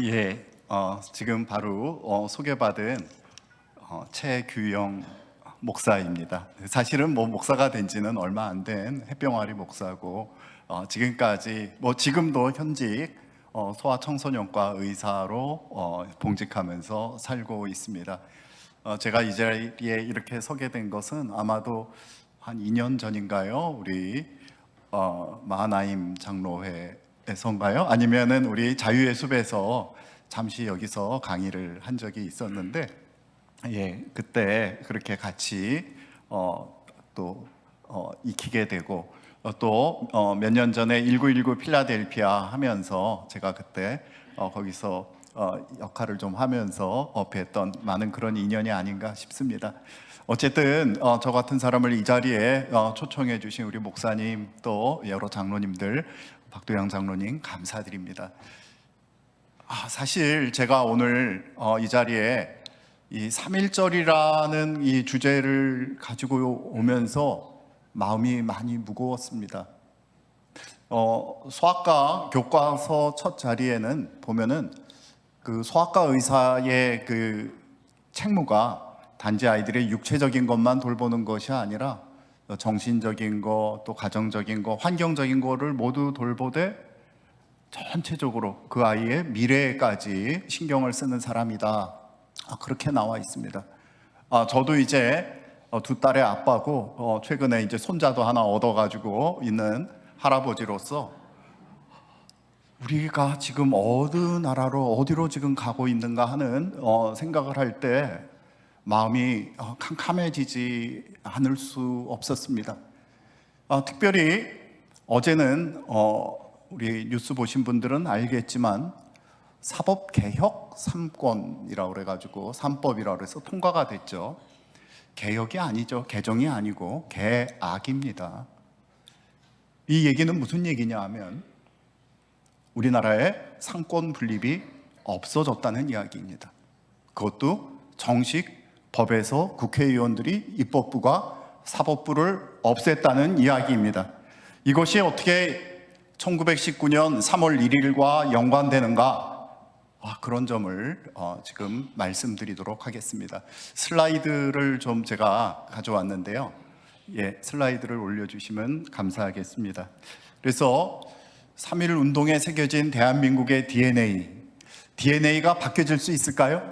예, 지금 바로 소개받은 최규영 목사입니다. 사실은 목사가 된 지는 얼마 안 된 햇병아리 목사고, 지금까지 지금도 현직 소아청소년과 의사로 봉직하면서 살고 있습니다. 제가 이 자리에 이렇게 서게 된 것은 아마도 한 2년 전인가요? 우리 마하나임 장로회에서인가요? 아니면은 우리 자유의 숲에서 잠시 여기서 강의를 한 적이 있었는데, 그때 그렇게 같이 또 익히게 되고, 또 몇 년 전에 1919 필라델피아 하면서 제가 그때 거기서 역할을 좀 하면서 뵀던 많은 그런 인연이 아닌가 싶습니다. 어쨌든 저 같은 사람을 이 자리에 초청해 주신 우리 목사님, 또 여러 장로님들, 박도양 장로님 감사드립니다. 사실 제가 오늘 이 자리에 이 3.1절이라는 이 주제를 가지고 오면서 마음이 많이 무거웠습니다. 소아과 교과서 첫 자리에는 보면은 그 소아과 의사의 그 책무가 단지 아이들의 육체적인 것만 돌보는 것이 아니라 정신적인 거, 또 가정적인 거, 환경적인 거를 모두 돌보되 전체적으로 그 아이의 미래까지 신경을 쓰는 사람이다. 그렇게 나와 있습니다. 저도 이제 두 딸의 아빠고, 최근에 이제 손자도 하나 얻어가지고 있는 할아버지로서 우리가 지금 어느 나라로 어디로 지금 가고 있는가 하는 생각을 할 때 마음이 캄캄해지지 않을 수 없었습니다. 특별히 어제는 우리 뉴스 보신 분들은 알겠지만 사법개혁 3권이라고 그래가지고 3법이라고 해서 통과가 됐죠. 개혁이 아니죠. 개정이 아니고 개악입니다. 이 얘기는 무슨 얘기냐 하면 우리나라의 상권 분립이 없어졌다는 이야기입니다. 그것도 정식 법에서 국회의원들이 입법부가 사법부를 없앴다는 이야기입니다. 이것이 어떻게 1919년 3월 1일과 연관되는가? 그런 점을 지금 말씀드리도록 하겠습니다. 슬라이드를 좀 제가 가져왔는데요. 슬라이드를 올려주시면 감사하겠습니다. 그래서 3.1 운동에 새겨진 대한민국의 DNA가 바뀌어질 수 있을까요?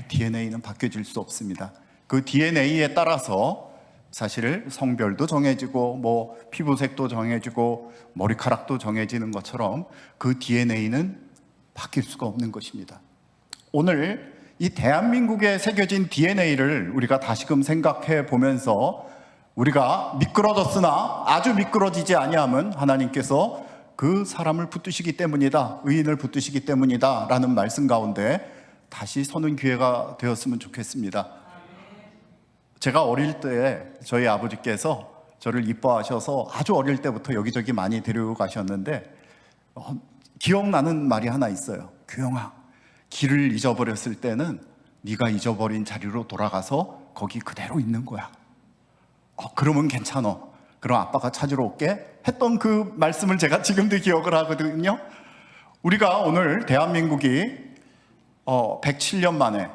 DNA는 바뀌어질 수 없습니다. 그 DNA에 따라서 사실 성별도 정해지고 피부색도 정해지고 머리카락도 정해지는 것처럼 그 DNA는 바뀔 수가 없는 것입니다. 오늘 이 대한민국에 새겨진 DNA를 우리가 다시금 생각해 보면서 우리가 미끄러졌으나 아주 미끄러지지 아니함은 하나님께서 그 사람을 붙드시기 때문이다, 의인을 붙드시기 때문이다 라는 말씀 가운데 다시 서는 기회가 되었으면 좋겠습니다. 제가 어릴 때 저희 아버지께서 저를 이뻐하셔서 아주 어릴 때부터 여기저기 많이 데리고 가셨는데 기억나는 말이 하나 있어요. 규영아, 길을 잊어버렸을 때는 네가 잊어버린 자리로 돌아가서 거기 그대로 있는 거야. 그러면 괜찮아. 그럼 아빠가 찾으러 올게 했던 그 말씀을 제가 지금도 기억을 하거든요. 우리가 오늘 대한민국이 107년 만에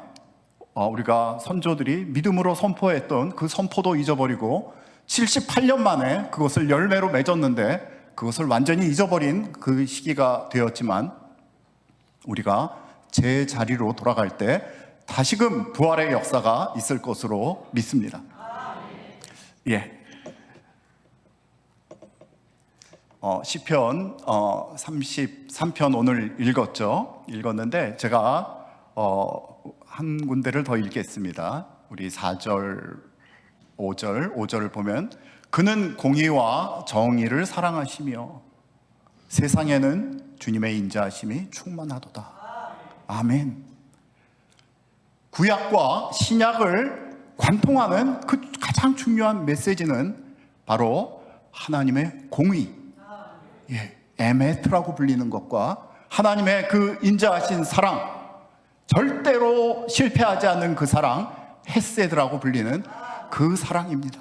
우리가 선조들이 믿음으로 선포했던 그 선포도 잊어버리고 78년 만에 그것을 열매로 맺었는데 그것을 완전히 잊어버린 그 시기가 되었지만 우리가 제 자리로 돌아갈 때 다시금 부활의 역사가 있을 것으로 믿습니다. 시편 33편 오늘 읽었는데 제가 한 군데를 더 읽겠습니다. 우리 4절, 5절을 보면 그는 공의와 정의를 사랑하시며 세상에는 주님의 인자하심이 충만하도다. 아멘. 구약과 신약을 관통하는 그 가장 중요한 메시지는 바로 하나님의 공의, 에메트라고 불리는 것과 하나님의 그 인자하신 사랑, 절대로 실패하지 않는 그 사랑, 헤세드라고 불리는 그 사랑입니다.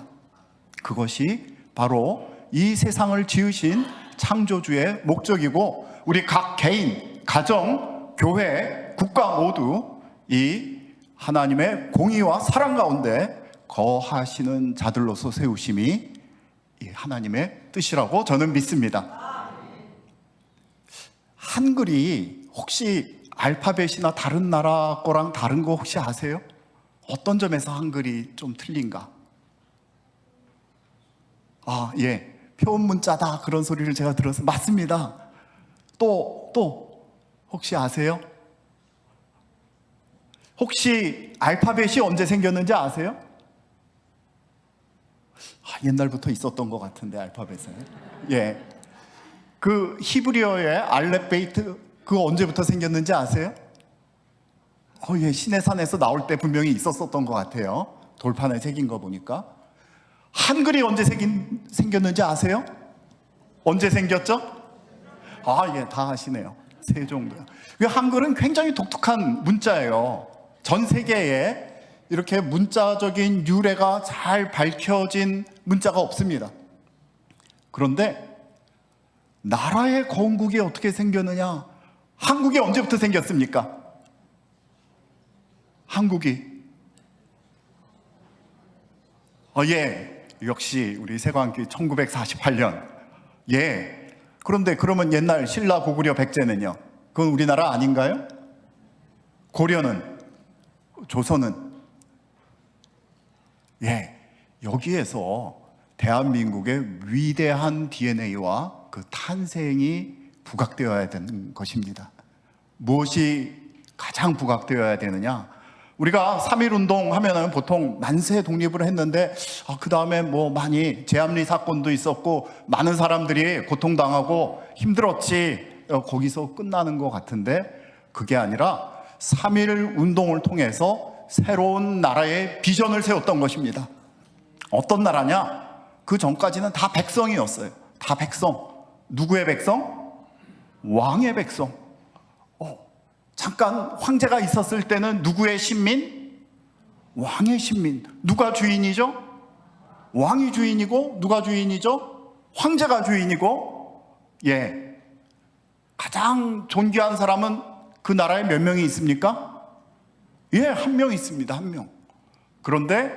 그것이 바로 이 세상을 지으신 창조주의 목적이고 우리 각 개인, 가정, 교회, 국가 모두 이 하나님의 공의와 사랑 가운데 거하시는 자들로서 세우심이 이 하나님의 뜻이라고 저는 믿습니다. 한글이 혹시 알파벳이나 다른 나라 거랑 다른 거 혹시 아세요? 어떤 점에서 한글이 좀 틀린가? 예, 표현 문자다 그런 소리를 제가 들어서 맞습니다. 또 혹시 아세요? 혹시 알파벳이 언제 생겼는지 아세요? 옛날부터 있었던 것 같은데 알파벳은. 예, 그 히브리어의 알렙베이트 그거 언제부터 생겼는지 아세요? 예, 시내산에서 나올 때 분명히 있었던 것 같아요. 돌판에 새긴 거 보니까. 한글이 언제 생겼는지 아세요? 언제 생겼죠? 예, 다 아시네요. 세종도요. 한글은 굉장히 독특한 문자예요. 전 세계에 이렇게 문자적인 유래가 잘 밝혀진 문자가 없습니다. 그런데 나라의 건국이 어떻게 생겼느냐? 한국이 언제부터 생겼습니까? 한국이 예, 역시 우리 세광기 1948년. 예. 그런데 그러면 옛날 신라 고구려 백제는요? 그건 우리나라 아닌가요? 고려는? 조선은? 예. 여기에서 대한민국의 위대한 DNA와 그 탄생이 부각되어야 되는 것입니다. 무엇이 가장 부각되어야 되느냐? 우리가 3.1운동 하면은 보통 만세 독립을 했는데 그 다음에 뭐 많이 제암리 사건도 있었고 많은 사람들이 고통당하고 힘들었지, 거기서 끝나는 것 같은데 그게 아니라 3.1운동을 통해서 새로운 나라의 비전을 세웠던 것입니다. 어떤 나라냐? 그 전까지는 다 백성이었어요. 다 백성. 누구의 백성? 왕의 백성. 잠깐 황제가 있었을 때는 누구의 신민? 왕의 신민. 누가 주인이죠? 왕이 주인이고 누가 주인이죠? 황제가 주인이고. 예, 가장 존귀한 사람은 그 나라에 몇 명이 있습니까? 예, 한 명 있습니다. 한 명. 그런데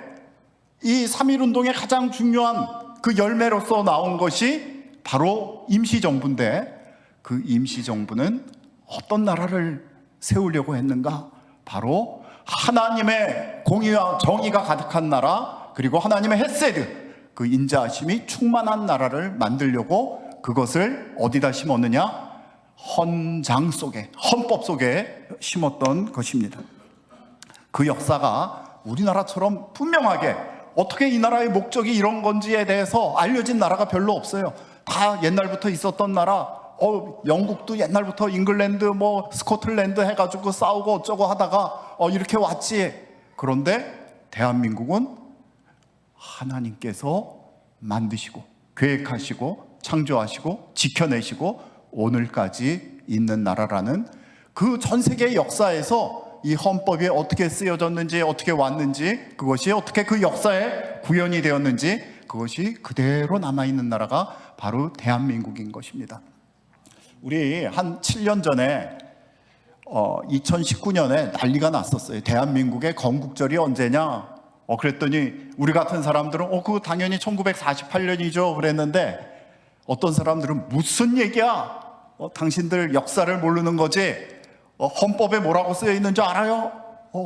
이 3.1운동의 가장 중요한 그 열매로서 나온 것이 바로 임시정부인데 그 임시정부는 어떤 나라를 세우려고 했는가? 바로 하나님의 공의와 정의가 가득한 나라, 그리고 하나님의 헤세드, 그 인자하심이 충만한 나라를 만들려고 그것을 어디다 심었느냐? 헌장 속에, 헌법 속에 심었던 것입니다. 그 역사가 우리나라처럼 분명하게 어떻게 이 나라의 목적이 이런 건지에 대해서 알려진 나라가 별로 없어요. 다 옛날부터 있었던 나라. 영국도 옛날부터 잉글랜드 뭐 스코틀랜드 해가지고 싸우고 어쩌고 하다가 이렇게 왔지. 그런데 대한민국은 하나님께서 만드시고 계획하시고 창조하시고 지켜내시고 오늘까지 있는 나라라는 그 전 세계 역사에서 이 헌법이 어떻게 쓰여졌는지, 어떻게 왔는지, 그것이 어떻게 그 역사에 구현이 되었는지, 그것이 그대로 남아있는 나라가 바로 대한민국인 것입니다. 우리 한 7년 전에 2019년에 난리가 났었어요. 대한민국의 건국절이 언제냐? 그랬더니 우리 같은 사람들은 그거 당연히 1948년이죠 그랬는데, 어떤 사람들은 무슨 얘기야? 당신들 역사를 모르는 거지? 헌법에 뭐라고 쓰여 있는지 알아요?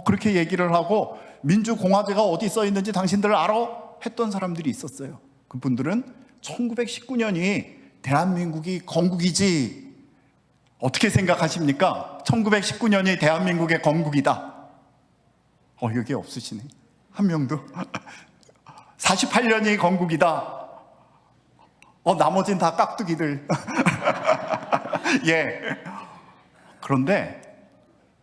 그렇게 얘기를 하고, 민주공화제가 어디 써 있는지 당신들 알아? 했던 사람들이 있었어요. 그분들은 1919년이 대한민국이 건국이지, 어떻게 생각하십니까? 1919년이 대한민국의 건국이다. 여기 없으시네. 한 명도. 48년이 건국이다. 나머지는 다 깍두기들. 예. 그런데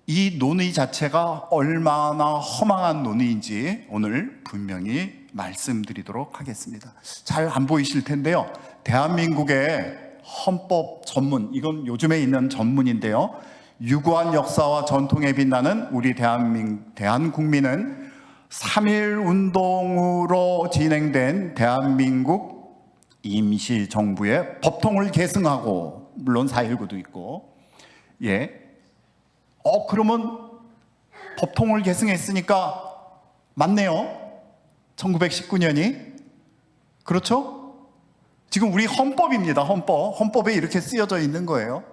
이 논의 자체가 얼마나 허망한 논의인지 오늘 분명히 말씀드리도록 하겠습니다. 잘 안 보이실 텐데요. 대한민국의 헌법 전문, 이건 요즘에 있는 전문인데요. 유구한 역사와 전통에 빛나는 우리 대한국민은 3.1운동으로 진행된 대한민국 임시정부의 법통을 계승하고, 물론 4.19도 있고, 예. 그러면 법통을 계승했으니까 맞네요. 1919년이. 그렇죠? 지금 우리 헌법입니다. 헌법에 이렇게 쓰여져 있는 거예요.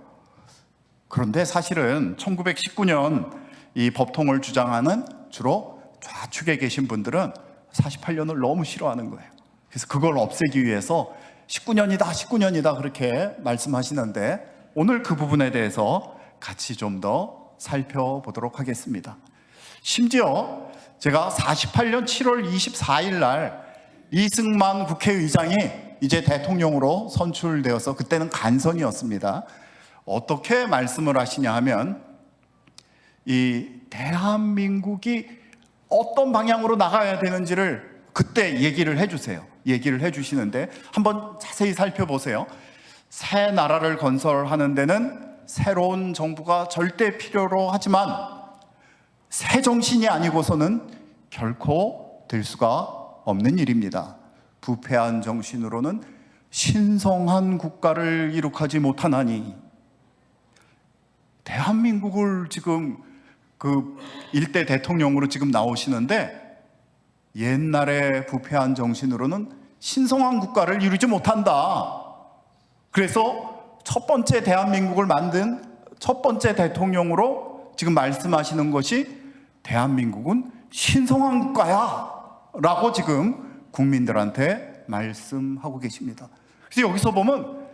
그런데 사실은 1919년 이 법통을 주장하는 주로 좌측에 계신 분들은 48년을 너무 싫어하는 거예요. 그래서 그걸 없애기 위해서 19년이다 그렇게 말씀하시는데, 오늘 그 부분에 대해서 같이 좀 더 살펴보도록 하겠습니다. 심지어 제가 48년 7월 24일 날 이승만 국회의장이 이제 대통령으로 선출되어서, 그때는 간선이었습니다. 어떻게 말씀을 하시냐 하면, 이 대한민국이 어떤 방향으로 나가야 되는지를 그때 얘기를 해주세요. 얘기를 해주시는데 한번 자세히 살펴보세요. 새 나라를 건설하는 데는 새로운 정부가 절대 필요로 하지만 새 정신이 아니고서는 결코 될 수가 없는 일입니다. 부패한 정신으로는 신성한 국가를 이룩하지 못하나니. 대한민국을 지금 그 일대 대통령으로 지금 나오시는데, 옛날에 부패한 정신으로는 신성한 국가를 이루지 못한다. 그래서 첫 번째 대한민국을 만든 첫 번째 대통령으로 지금 말씀하시는 것이 대한민국은 신성한 국가야 라고 지금 국민들한테 말씀하고 계십니다. 그래서 여기서 보면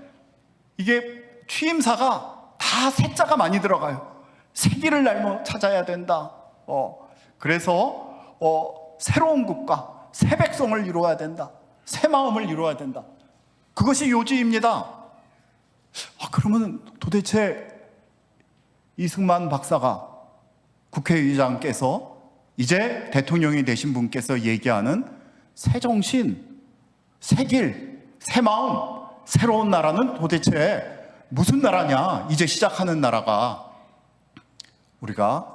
이게 취임사가 다 새자가 많이 들어가요. 새길을 날모 찾아야 된다. 그래서 새로운 국가, 새 백성을 이루어야 된다. 새 마음을 이루어야 된다. 그것이 요지입니다. 그러면 도대체 이승만 박사가, 국회의장께서, 이제 대통령이 되신 분께서 얘기하는 새 정신, 새 길, 새 마음, 새로운 나라는 도대체 무슨 나라냐? 이제 시작하는 나라가, 우리가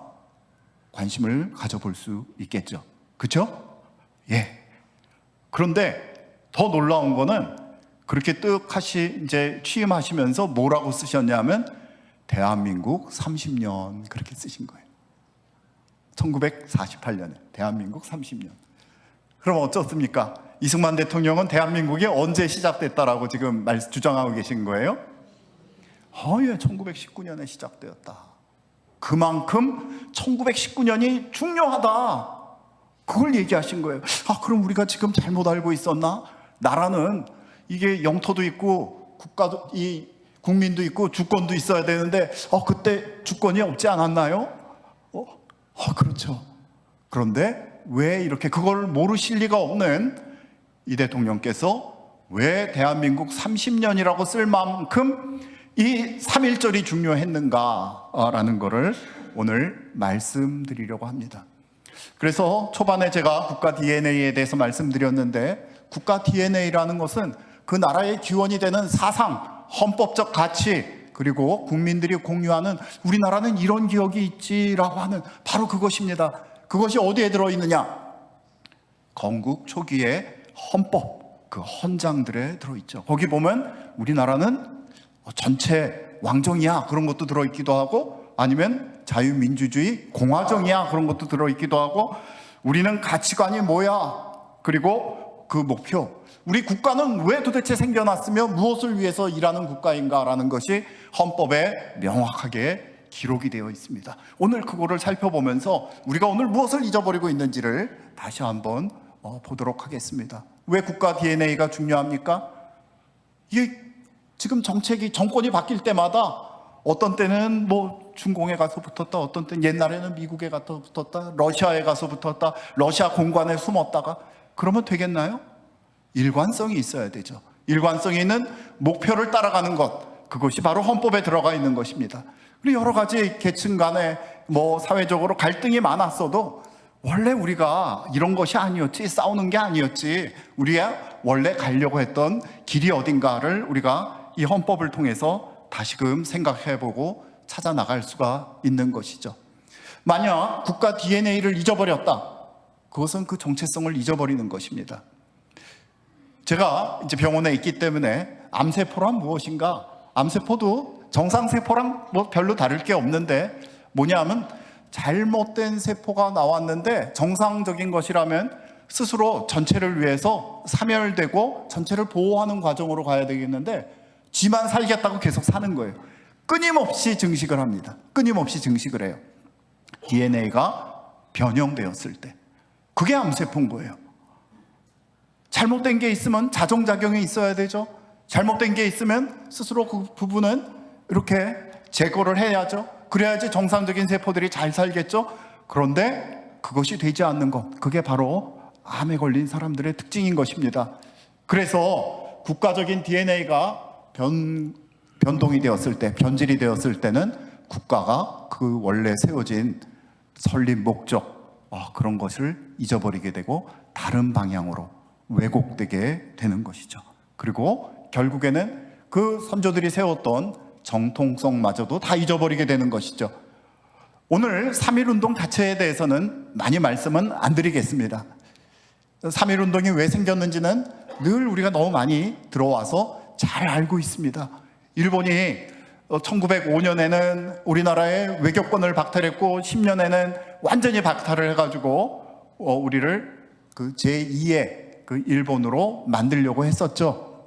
관심을 가져볼 수 있겠죠. 그렇죠? 예. 그런데 더 놀라운 거는, 그렇게 뜻하시 이제 취임하시면서 뭐라고 쓰셨냐면 대한민국 30년 그렇게 쓰신 거예요. 1948년에 대한민국 30년. 그럼 어쩌습니까? 이승만 대통령은 대한민국이 언제 시작됐다라고 지금 주장하고 계신 거예요? 예, 1919년에 시작되었다. 그만큼 1919년이 중요하다. 그걸 얘기하신 거예요. 그럼 우리가 지금 잘못 알고 있었나? 나라는 이게 영토도 있고 국가도, 이 국민도 있고 주권도 있어야 되는데 그때 주권이 없지 않았나요? 그렇죠. 그런데 왜 이렇게 그걸 모르실 리가 없는 이 대통령께서 왜 대한민국 30년이라고 쓸 만큼 이 3.1절이 중요했는가라는 것을 오늘 말씀드리려고 합니다. 그래서 초반에 제가 국가 DNA에 대해서 말씀드렸는데, 국가 DNA라는 것은 그 나라의 기원이 되는 사상, 헌법적 가치, 그리고 국민들이 공유하는 우리나라는 이런 기억이 있지라고 하는 바로 그것입니다. 그것이 어디에 들어있느냐? 건국 초기의 헌법, 그 헌장들에 들어있죠. 거기 보면 우리나라는 전체 왕정이야 그런 것도 들어있기도 하고, 아니면 자유민주주의 공화정이야 그런 것도 들어있기도 하고, 우리는 가치관이 뭐야, 그리고 그 목표, 우리 국가는 왜 도대체 생겨났으며 무엇을 위해서 일하는 국가인가라는 것이 헌법에 명확하게 기록이 되어 있습니다. 오늘 그거를 살펴보면서 우리가 오늘 무엇을 잊어버리고 있는지를 다시 한번 보도록 하겠습니다. 왜 국가 DNA가 중요합니까? 이게 지금 정권이 바뀔 때마다 어떤 때는 뭐 중공에 가서 붙었다, 어떤 때는 옛날에는 미국에 가서 붙었다, 러시아에 가서 붙었다, 러시아 공관에 숨었다가, 그러면 되겠나요? 일관성이 있어야 되죠. 일관성이 있는 목표를 따라가는 것, 그것이 바로 헌법에 들어가 있는 것입니다. 그리고 여러 가지 계층 간에 사회적으로 갈등이 많았어도 원래 우리가 이런 것이 아니었지, 싸우는 게 아니었지, 우리가 원래 가려고 했던 길이 어딘가를 우리가 이 헌법을 통해서 다시금 생각해보고 찾아 나갈 수가 있는 것이죠. 만약 국가 DNA를 잊어버렸다, 그것은 그 정체성을 잊어버리는 것입니다. 제가 이제 병원에 있기 때문에 암세포란 무엇인가? 암세포도 정상세포랑 뭐 별로 다를 게 없는데 뭐냐면 잘못된 세포가 나왔는데 정상적인 것이라면 스스로 전체를 위해서 사멸되고 전체를 보호하는 과정으로 가야 되겠는데 지만 살겠다고 계속 사는 거예요. 끊임없이 증식을 합니다. 끊임없이 증식을 해요. DNA가 변형되었을 때 그게 암세포인 거예요. 잘못된 게 있으면 자정작용이 있어야 되죠. 잘못된 게 있으면 스스로 그 부분은 이렇게 제거를 해야죠. 그래야지 정상적인 세포들이 잘 살겠죠. 그런데 그것이 되지 않는 것, 그게 바로 암에 걸린 사람들의 특징인 것입니다. 그래서 국가적인 DNA가 변동이 되었을 때, 변질이 되었을 때는 국가가 그 원래 세워진 설립 목적, 그런 것을 잊어버리게 되고 다른 방향으로 왜곡되게 되는 것이죠. 그리고 결국에는 그 선조들이 세웠던 정통성마저도 다 잊어버리게 되는 것이죠. 오늘 3.1운동 자체에 대해서는 많이 말씀은 안 드리겠습니다. 3.1운동이 왜 생겼는지는 늘 우리가 너무 많이 들어와서 잘 알고 있습니다. 일본이 1905년에는 우리나라의 외교권을 박탈했고 10년에는 완전히 박탈을 해가지고 우리를 그 제2의 그 일본으로 만들려고 했었죠.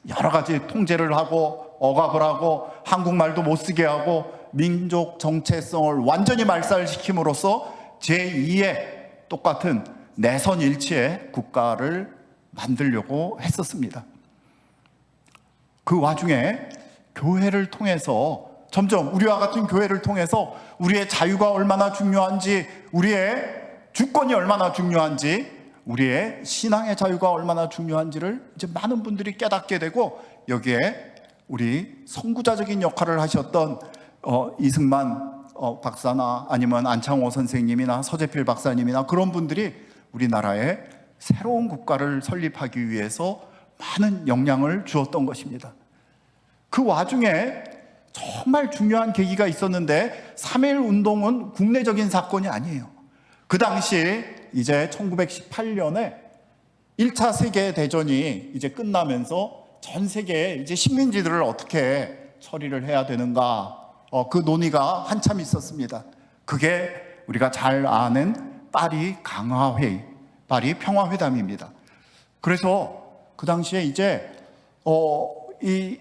여러 가지 통제를 하고 억압을 하고 한국말도 못 쓰게 하고 민족 정체성을 완전히 말살시킴으로써 제2의 똑같은 내선 일치의 국가를 만들려고 했었습니다. 그 와중에 교회를 통해서 점점 우리와 같은 교회를 통해서 우리의 자유가 얼마나 중요한지, 우리의 주권이 얼마나 중요한지, 우리의 신앙의 자유가 얼마나 중요한지를 이제 많은 분들이 깨닫게 되고, 여기에 우리 선구자적인 역할을 하셨던 이승만 박사나 아니면 안창호 선생님이나 서재필 박사님이나 그런 분들이 우리나라에 새로운 국가를 설립하기 위해서 많은 영향을 주었던 것입니다. 그 와중에 정말 중요한 계기가 있었는데 3.1 운동은 국내적인 사건이 아니에요. 그 당시 이제 1918년에 1차 세계대전이 이제 끝나면서 전 세계에 이제 식민지들을 어떻게 처리를 해야 되는가, 그 논의가 한참 있었습니다. 그게 우리가 잘 아는 파리 강화회의, 파리 평화회담입니다. 그래서 그 당시에 이제 이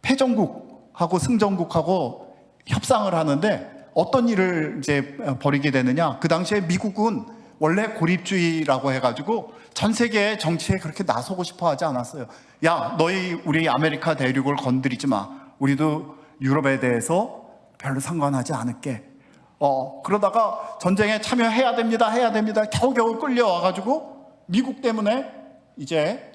패전국하고 승전국하고 협상을 하는데 어떤 일을 이제 벌이게 되느냐, 그 당시에 미국은 원래 고립주의라고 해가지고 전 세계의 정치에 그렇게 나서고 싶어 하지 않았어요. 야, 너희 우리 아메리카 대륙을 건드리지 마. 우리도 유럽에 대해서 별로 상관하지 않을게. 그러다가 전쟁에 참여해야 됩니다. 해야 됩니다. 겨우겨우 끌려와가지고 미국 때문에 이제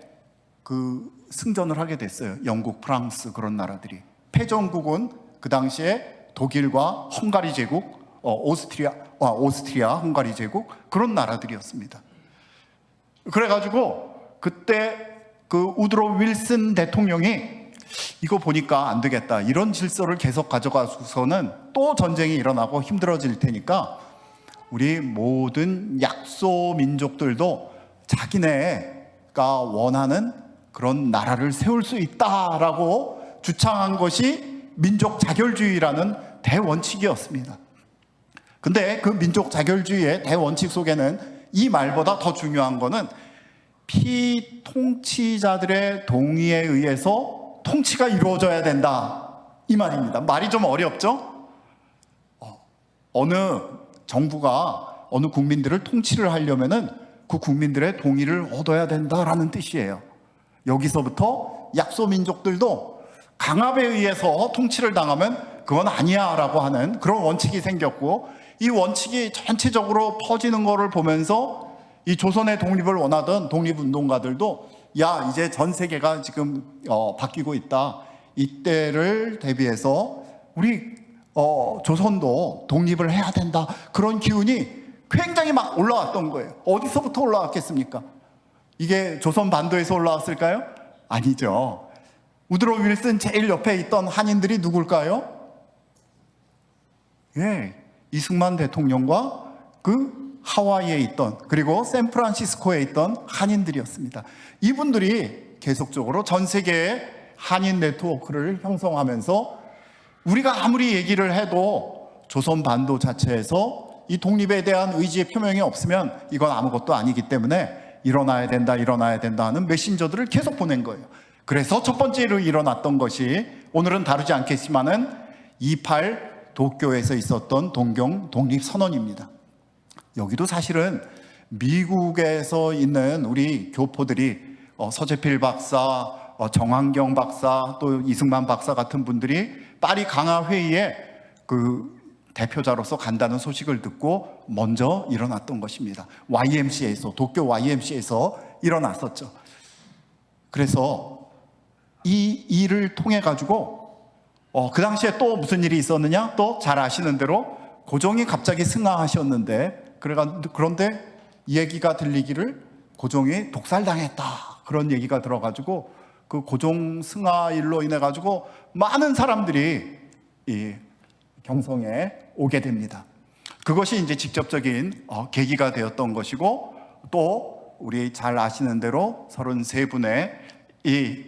그 승전을 하게 됐어요. 영국, 프랑스 그런 나라들이. 패전국은 그 당시에 독일과 헝가리 제국, 오스트리아, 헝가리 제국 그런 나라들이었습니다. 그래가지고 그때 그 우드로 윌슨 대통령이 이거 보니까 안 되겠다, 이런 질서를 계속 가져가서는 또 전쟁이 일어나고 힘들어질 테니까 우리 모든 약소 민족들도 자기네가 원하는 그런 나라를 세울 수 있다라고 주창한 것이 민족 자결주의라는 대원칙이었습니다. 근데 그 민족 자결주의의 대원칙 속에는 이 말보다 더 중요한 거는 피통치자들의 동의에 의해서 통치가 이루어져야 된다, 이 말입니다. 말이 좀 어렵죠? 어느 정부가 어느 국민들을 통치를 하려면은 그 국민들의 동의를 얻어야 된다라는 뜻이에요. 여기서부터 약소민족들도 강압에 의해서 통치를 당하면 그건 아니야 라고 하는 그런 원칙이 생겼고, 이 원칙이 전체적으로 퍼지는 것을 보면서 이 조선의 독립을 원하던 독립운동가들도 야, 이제 전 세계가 지금 바뀌고 있다, 이때를 대비해서 우리 조선도 독립을 해야 된다, 그런 기운이 굉장히 막 올라왔던 거예요. 어디서부터 올라왔겠습니까? 이게 조선 반도에서 올라왔을까요? 아니죠. 우드로 윌슨 제일 옆에 있던 한인들이 누굴까요? 예, 이승만 대통령과 그 하와이에 있던, 그리고 샌프란시스코에 있던 한인들이었습니다. 이분들이 계속적으로 전 세계의 한인 네트워크를 형성하면서 우리가 아무리 얘기를 해도 조선 반도 자체에서 이 독립에 대한 의지의 표명이 없으면 이건 아무것도 아니기 때문에 일어나야 된다, 일어나야 된다 하는 메신저들을 계속 보낸 거예요. 그래서 첫 번째로 일어났던 것이 오늘은 다루지 않겠지만은 28 도쿄에서 있었던 동경 독립선언입니다. 여기도 사실은 미국에서 있는 우리 교포들이 서재필 박사, 정한경 박사, 또 이승만 박사 같은 분들이 파리 강화 회의에 그 대표자로서 간다는 소식을 듣고 먼저 일어났던 것입니다. YMCA에서, 도쿄 YMCA에서 일어났었죠. 그래서 이 일을 통해 가지고 그 당시에 또 무슨 일이 있었느냐? 또 잘 아시는 대로 고종이 갑자기 승하하셨는데, 그런데 얘기가 들리기를 고종이 독살당했다, 그런 얘기가 들어가지고 그 고종 승하 일로 인해 가지고 많은 사람들이 이 경성에 오게 됩니다. 그것이 이제 직접적인 계기가 되었던 것이고, 또 우리 잘 아시는 대로 33분의 이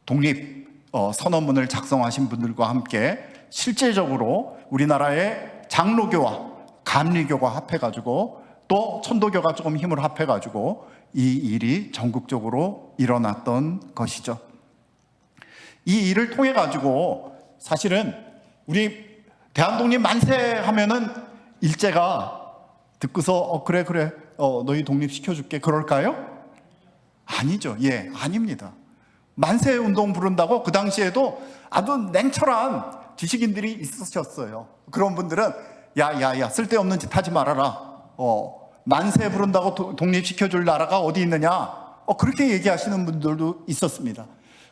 독립 선언문을 작성하신 분들과 함께 실질적으로 우리나라의 장로교와 감리교가 합해가지고 또 천도교가 조금 힘을 합해가지고 이 일이 전국적으로 일어났던 것이죠. 이 일을 통해 가지고 사실은 우리 대한독립 만세 하면은 일제가 듣고서 그래 너희 독립시켜줄게 그럴까요? 아니죠. 예, 아닙니다. 만세 운동 부른다고 그 당시에도 아주 냉철한 지식인들이 있으셨어요. 그런 분들은 야야야 쓸데없는 짓 하지 말아라. 만세 부른다고 독립시켜줄 나라가 어디 있느냐? 그렇게 얘기하시는 분들도 있었습니다.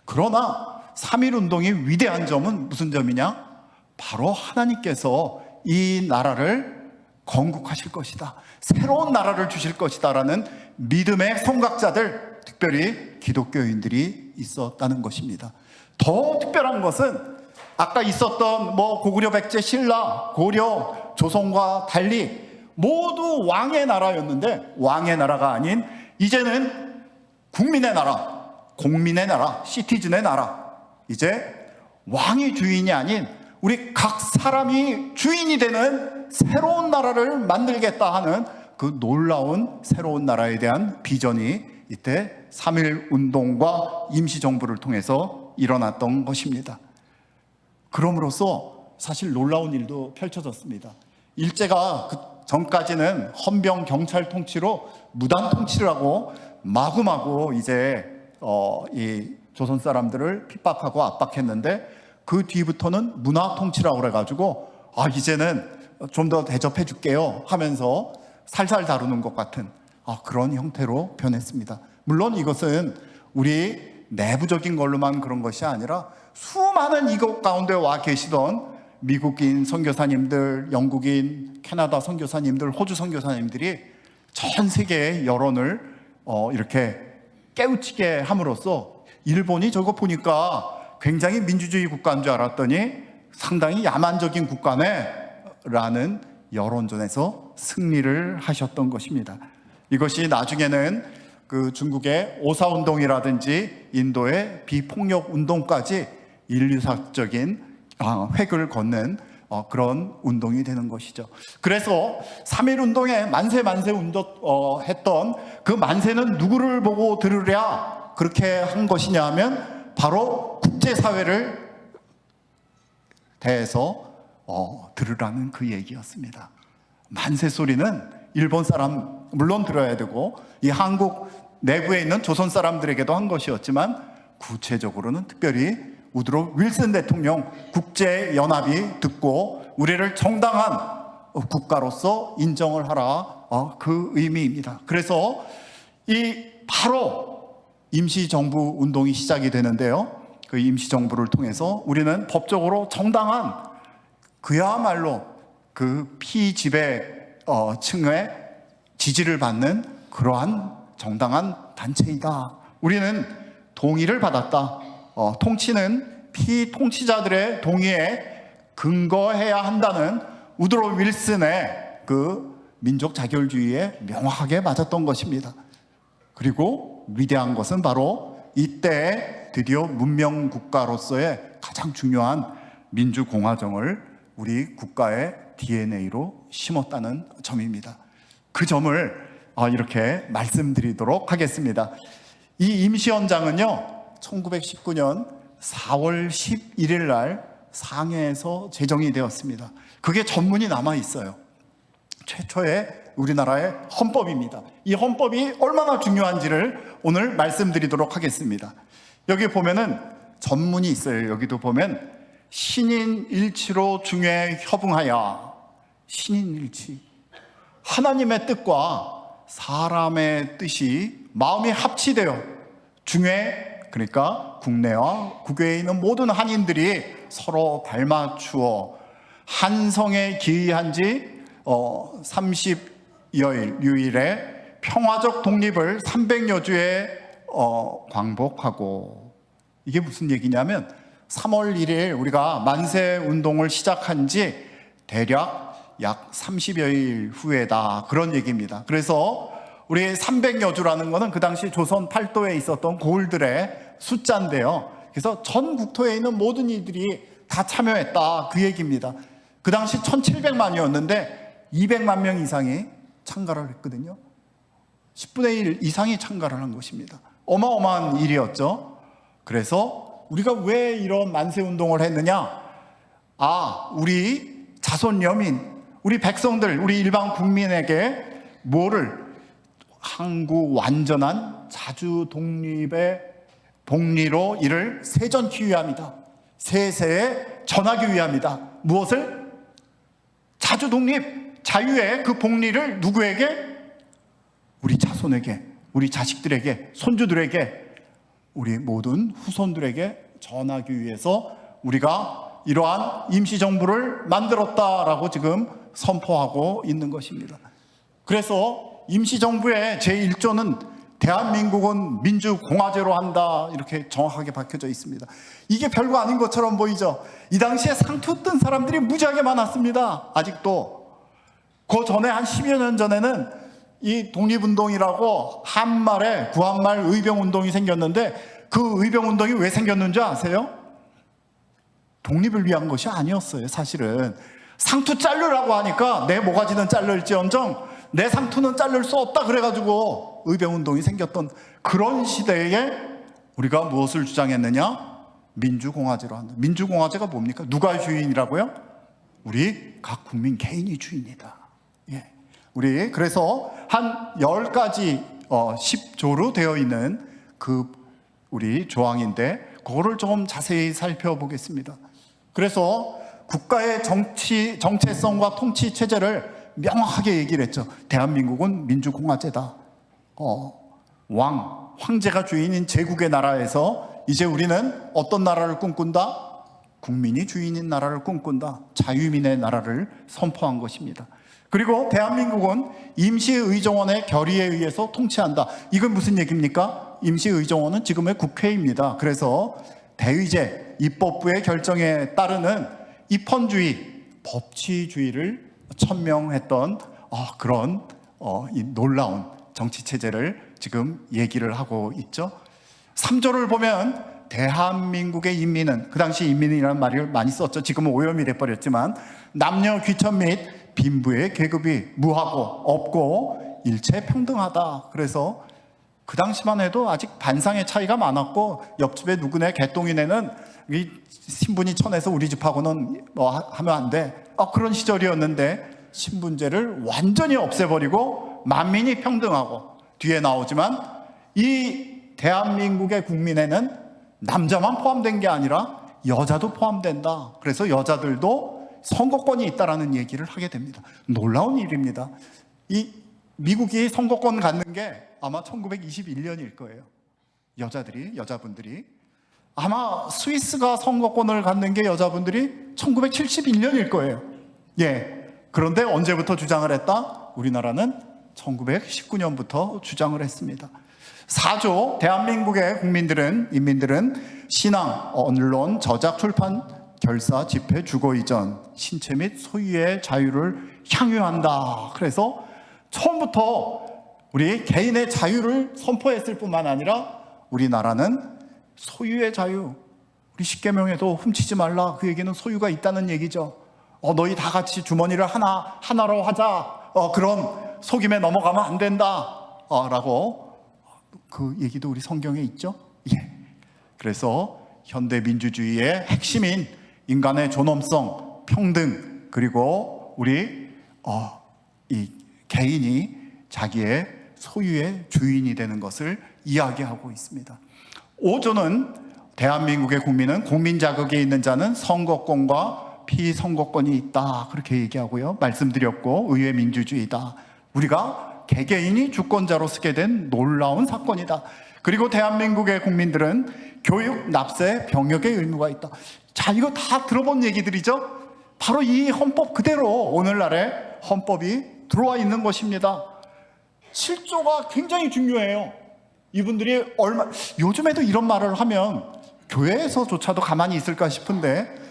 그러나 3.1운동이 위대한 점은 무슨 점이냐? 바로 하나님께서 이 나라를 건국하실 것이다, 새로운 나라를 주실 것이다 라는 믿음의 성각자들, 특별히 기독교인들이 있었다는 것입니다. 더 특별한 것은 아까 있었던 고구려, 백제, 신라, 고려, 조선과 달리 모두 왕의 나라였는데, 왕의 나라가 아닌 이제는 국민의 나라, 공민의 나라, 시티즌의 나라, 이제 왕이 주인이 아닌 우리 각 사람이 주인이 되는 새로운 나라를 만들겠다 하는 그 놀라운 새로운 나라에 대한 비전이 이때 3.1운동과 임시정부를 통해서 일어났던 것입니다. 그럼으로써 사실 놀라운 일도 펼쳐졌습니다. 일제가 그 전까지는 헌병 경찰 통치로 무단 통치를 하고 마구마구 이제 이 조선 사람들을 핍박하고 압박했는데, 그 뒤부터는 문화 통치라고 그래가지고 이제는 좀 더 대접해 줄게요 하면서 살살 다루는 것 같은 그런 형태로 변했습니다. 물론 이것은 우리 내부적인 걸로만 그런 것이 아니라 수많은 이곳 가운데 와 계시던 미국인 선교사님들, 영국인, 캐나다 선교사님들, 호주 선교사님들이 전 세계의 여론을 이렇게 깨우치게 함으로써 일본이 저거 보니까 굉장히 민주주의 국가인 줄 알았더니 상당히 야만적인 국가네 라는 여론전에서 승리를 하셨던 것입니다. 이것이 나중에는 그 중국의 오사운동이라든지 인도의 비폭력 운동까지 인류사적인 획을 걷는 그런 운동이 되는 것이죠. 그래서 3.1운동에 만세 운동 했던 그 만세는 누구를 보고 들으랴 그렇게 한 것이냐 하면 바로 국제사회를 대해서 들으라는 그 얘기였습니다. 만세 소리는 일본 사람 물론 들어야 되고 이 한국 내부에 있는 조선 사람들에게도 한 것이었지만, 구체적으로는 특별히 우드로 윌슨 대통령 국제연합이 듣고 우리를 정당한 국가로서 인정을 하라, 그 의미입니다. 그래서 이 바로 임시정부 운동이 시작이 되는데요, 그 임시정부를 통해서 우리는 법적으로 정당한, 그야말로 그 피지배층의 지지를 받는 그러한 정당한 단체이다. 우리는 동의를 받았다. 통치는 피통치자들의 동의에 근거해야 한다는 우드로 윌슨의 그 민족 자결주의에 명확하게 맞았던 것입니다. 그리고 위대한 것은 바로 이때 드디어 문명 국가로서의 가장 중요한 민주공화정을 우리 국가의 DNA로 심었다는 점입니다. 그 점을 이렇게 말씀드리도록 하겠습니다. 이 임시헌장은요 1919년 4월 11일 날 상해에서 제정이 되었습니다. 그게 전문이 남아 있어요. 최초의 우리나라의 헌법입니다. 이 헌법이 얼마나 중요한지를 오늘 말씀드리도록 하겠습니다. 여기 보면은 전문이 있어요. 여기도 보면 신인일치로 중에 협응하여, 신인일치, 하나님의 뜻과 사람의 뜻이 마음이 합치되어 중에, 그러니까 국내와 국외에 있는 모든 한인들이 서로 발맞추어 한성에 기이한 지 30여일에 평화적 독립을 300여 주에 광복하고, 이게 무슨 얘기냐면 3월 1일 우리가 만세 운동을 시작한 지 대략 약 30여일 후에다, 그런 얘기입니다. 그래서 우리 300여 주라는 거는 그 당시 조선 팔도에 있었던 고을들의 숫자인데요. 그래서 전 국토에 있는 모든 이들이 다 참여했다, 그 얘기입니다. 그 당시 1700만이었는데 200만 명 이상이 참가를 했거든요. 10분의 1 이상이 참가를 한 것입니다. 어마어마한 일이었죠. 그래서 우리가 왜 이런 만세운동을 했느냐? 우리 자손 여민, 우리 백성들, 우리 일반 국민에게 뭐를, 한국 완전한 자주 독립의 복리로 이를 세전케 위함이다. 세세에 전하기 위함이다. 무엇을? 자주 독립, 자유의 그 복리를 누구에게? 우리 자손에게, 우리 자식들에게, 손주들에게, 우리 모든 후손들에게 전하기 위해서 우리가 이러한 임시정부를 만들었다라고 지금 선포하고 있는 것입니다. 그래서 임시정부의 제1조는 대한민국은 민주공화제로 한다, 이렇게 정확하게 밝혀져 있습니다. 이게 별거 아닌 것처럼 보이죠? 이 당시에 상투 뜬 사람들이 무지하게 많았습니다. 아직도. 그 전에 한 10여 년 전에는 이 독립운동이라고 한말에 구한말 의병운동이 생겼는데, 그 의병운동이 왜 생겼는지 아세요? 독립을 위한 것이 아니었어요. 사실은 상투 자르라고 하니까 내 모가지는 자를지언정 내 상투는 자를 수 없다 그래가지고 의병운동이 생겼던 그런 시대에 우리가 무엇을 주장했느냐? 민주공화제로 한다. 민주공화제가 뭡니까? 누가 주인이라고요? 우리 각 국민 개인이 주인이다. 우리 그래서 한 10가지 10조로 되어 있는 그 우리 조항인데, 그거를 좀 자세히 살펴보겠습니다. 그래서 국가의 정체성과 통치 체제를 명확하게 얘기를 했죠. 대한민국은 민주공화제다. 황제가 주인인 제국의 나라에서 이제 우리는 어떤 나라를 꿈꾼다? 국민이 주인인 나라를 꿈꾼다. 자유민의 나라를 선포한 것입니다. 그리고 대한민국은 임시의정원의 결의에 의해서 통치한다. 이건 무슨 얘기입니까? 임시의정원은 지금의 국회입니다. 그래서 대의제, 입법부의 결정에 따르는 입헌주의, 법치주의를 천명했던 그런 이 놀라운 정치체제를 지금 얘기를 하고 있죠. 3조를 보면 대한민국의 인민은, 그 당시 인민이라는 말을 많이 썼죠. 지금은 오염이 돼버렸지만, 남녀 귀천 및 빈부의 계급이 무하고 없고 일체 평등하다. 그래서 그 당시만 해도 아직 반상의 차이가 많았고, 옆집에 누구네 개똥이네는 이 신분이 천해서 우리 집하고는 하면 안 돼, 그런 시절이었는데, 신분제를 완전히 없애버리고 만민이 평등하고, 뒤에 나오지만 이 대한민국의 국민에는 남자만 포함된 게 아니라 여자도 포함된다. 그래서 여자들도 선거권이 있다라는 얘기를 하게 됩니다. 놀라운 일입니다. 이 미국이 선거권 갖는 게 아마 1921년일 거예요. 여자분들이. 아마 스위스가 선거권을 갖는 게 여자분들이 1971년일 거예요. 그런데 언제부터 주장을 했다? 우리나라는 1919년부터 주장을 했습니다. 4조, 대한민국의 인민들은 신앙, 언론, 저작, 출판, 결사, 집회, 주거 이전, 신체 및 소유의 자유를 향유한다. 그래서 처음부터 우리 개인의 자유를 선포했을 뿐만 아니라 우리나라는 소유의 자유, 우리 십계명에도 훔치지 말라, 그 얘기는 소유가 있다는 얘기죠. 너희 다 같이 주머니를 하나로 하자, 그런 속임에 넘어가면 안 된다, 라고 그 얘기도 우리 성경에 있죠. 예. 그래서 현대 민주주의의 핵심인 인간의 존엄성, 평등, 그리고 우리 이 개인이 자기의 소유의 주인이 되는 것을 이야기하고 있습니다. 5조는 대한민국의 국민은 국민 자격이 있는 자는 선거권과 피선거권이 있다, 그렇게 얘기하고요. 말씀드렸고, 의회 민주주의다. 우리가 개개인이 주권자로 쓰게 된 놀라운 사건이다. 그리고 대한민국의 국민들은 교육, 납세, 병역의 의무가 있다. 자, 이거 다 들어본 얘기들이죠. 바로 이 헌법 그대로 오늘날의 헌법이 들어와 있는 것입니다. 7조가 굉장히 중요해요. 이분들이 요즘에도 이런 말을 하면 교회에서조차도 가만히 있을까 싶은데,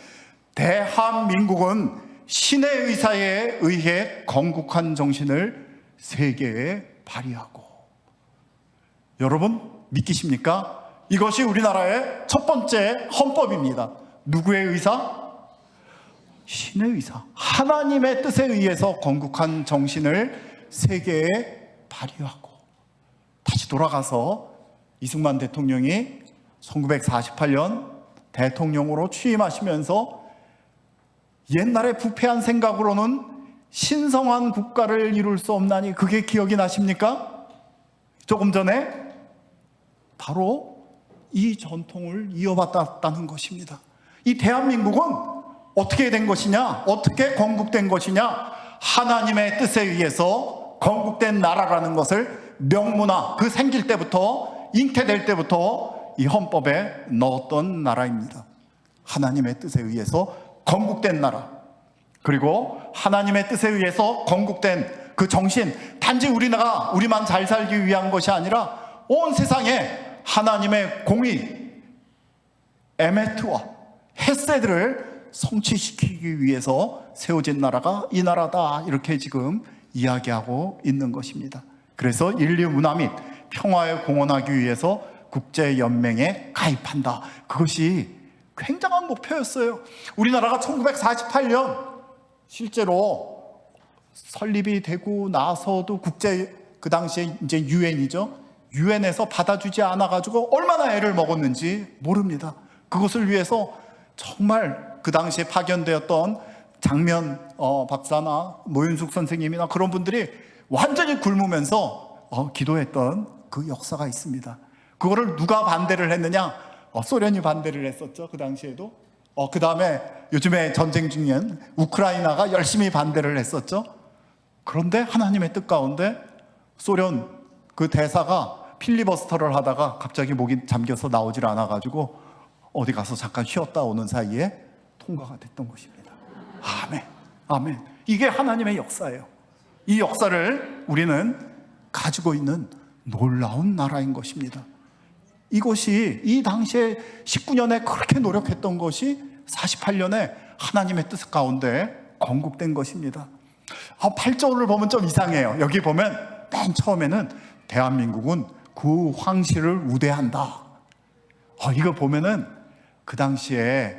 대한민국은 신의 의사에 의해 건국한 정신을 세계에 발휘하고. 여러분 믿기십니까? 이것이 우리나라의 첫 번째 헌법입니다. 누구의 의사? 신의 의사, 하나님의 뜻에 의해서 건국한 정신을 세계에 발휘하고. 다시 돌아가서 이승만 대통령이 1948년 대통령으로 취임하시면서 옛날에 부패한 생각으로는 신성한 국가를 이룰 수 없나니, 그게 기억이 나십니까? 조금 전에 바로 이 전통을 이어받았다는 것입니다. 이 대한민국은 어떻게 된 것이냐? 어떻게 건국된 것이냐? 하나님의 뜻에 의해서 건국된 나라라는 것을 명문화, 그 생길 때부터, 잉태될 때부터 이 헌법에 넣었던 나라입니다. 하나님의 뜻에 의해서 건국된 나라, 그리고 하나님의 뜻에 의해서 건국된 그 정신, 단지 우리만 잘 살기 위한 것이 아니라 온 세상에 하나님의 공의, 에메트와 헤세드를 성취시키기 위해서 세워진 나라가 이 나라다, 이렇게 지금 이야기하고 있는 것입니다. 그래서 인류 문화 및 평화에 공헌하기 위해서 국제연맹에 가입한다. 그것이 굉장한 목표였어요. 우리나라가 1948년 실제로 설립이 되고 나서도 그 당시에 이제 유엔이죠. 유엔에서 받아주지 않아가지고 얼마나 애를 먹었는지 모릅니다. 그것을 위해서 정말 그 당시에 파견되었던 장면 박사나 노윤숙 선생님이나 그런 분들이 완전히 굶으면서 기도했던 그 역사가 있습니다. 그거를 누가 반대를 했느냐? 소련이 반대를 했었죠. 그 당시에도. 그 다음에 요즘에 전쟁 중인 우크라이나가 열심히 반대를 했었죠. 그런데 하나님의 뜻 가운데 소련 그 대사가 필리버스터를 하다가 갑자기 목이 잠겨서 나오질 않아가지고 어디 가서 잠깐 쉬었다 오는 사이에 통과가 됐던 것입니다. 아멘, 아멘. 이게 하나님의 역사예요. 이 역사를 우리는 가지고 있는 놀라운 나라인 것입니다. 이것이 이 당시에 19년에 그렇게 노력했던 것이 48년에 하나님의 뜻 가운데 건국된 것입니다. 8절을 보면 좀 이상해요. 여기 보면 맨 처음에는 대한민국은 그 황실을 우대한다. 이거 보면은 그 당시에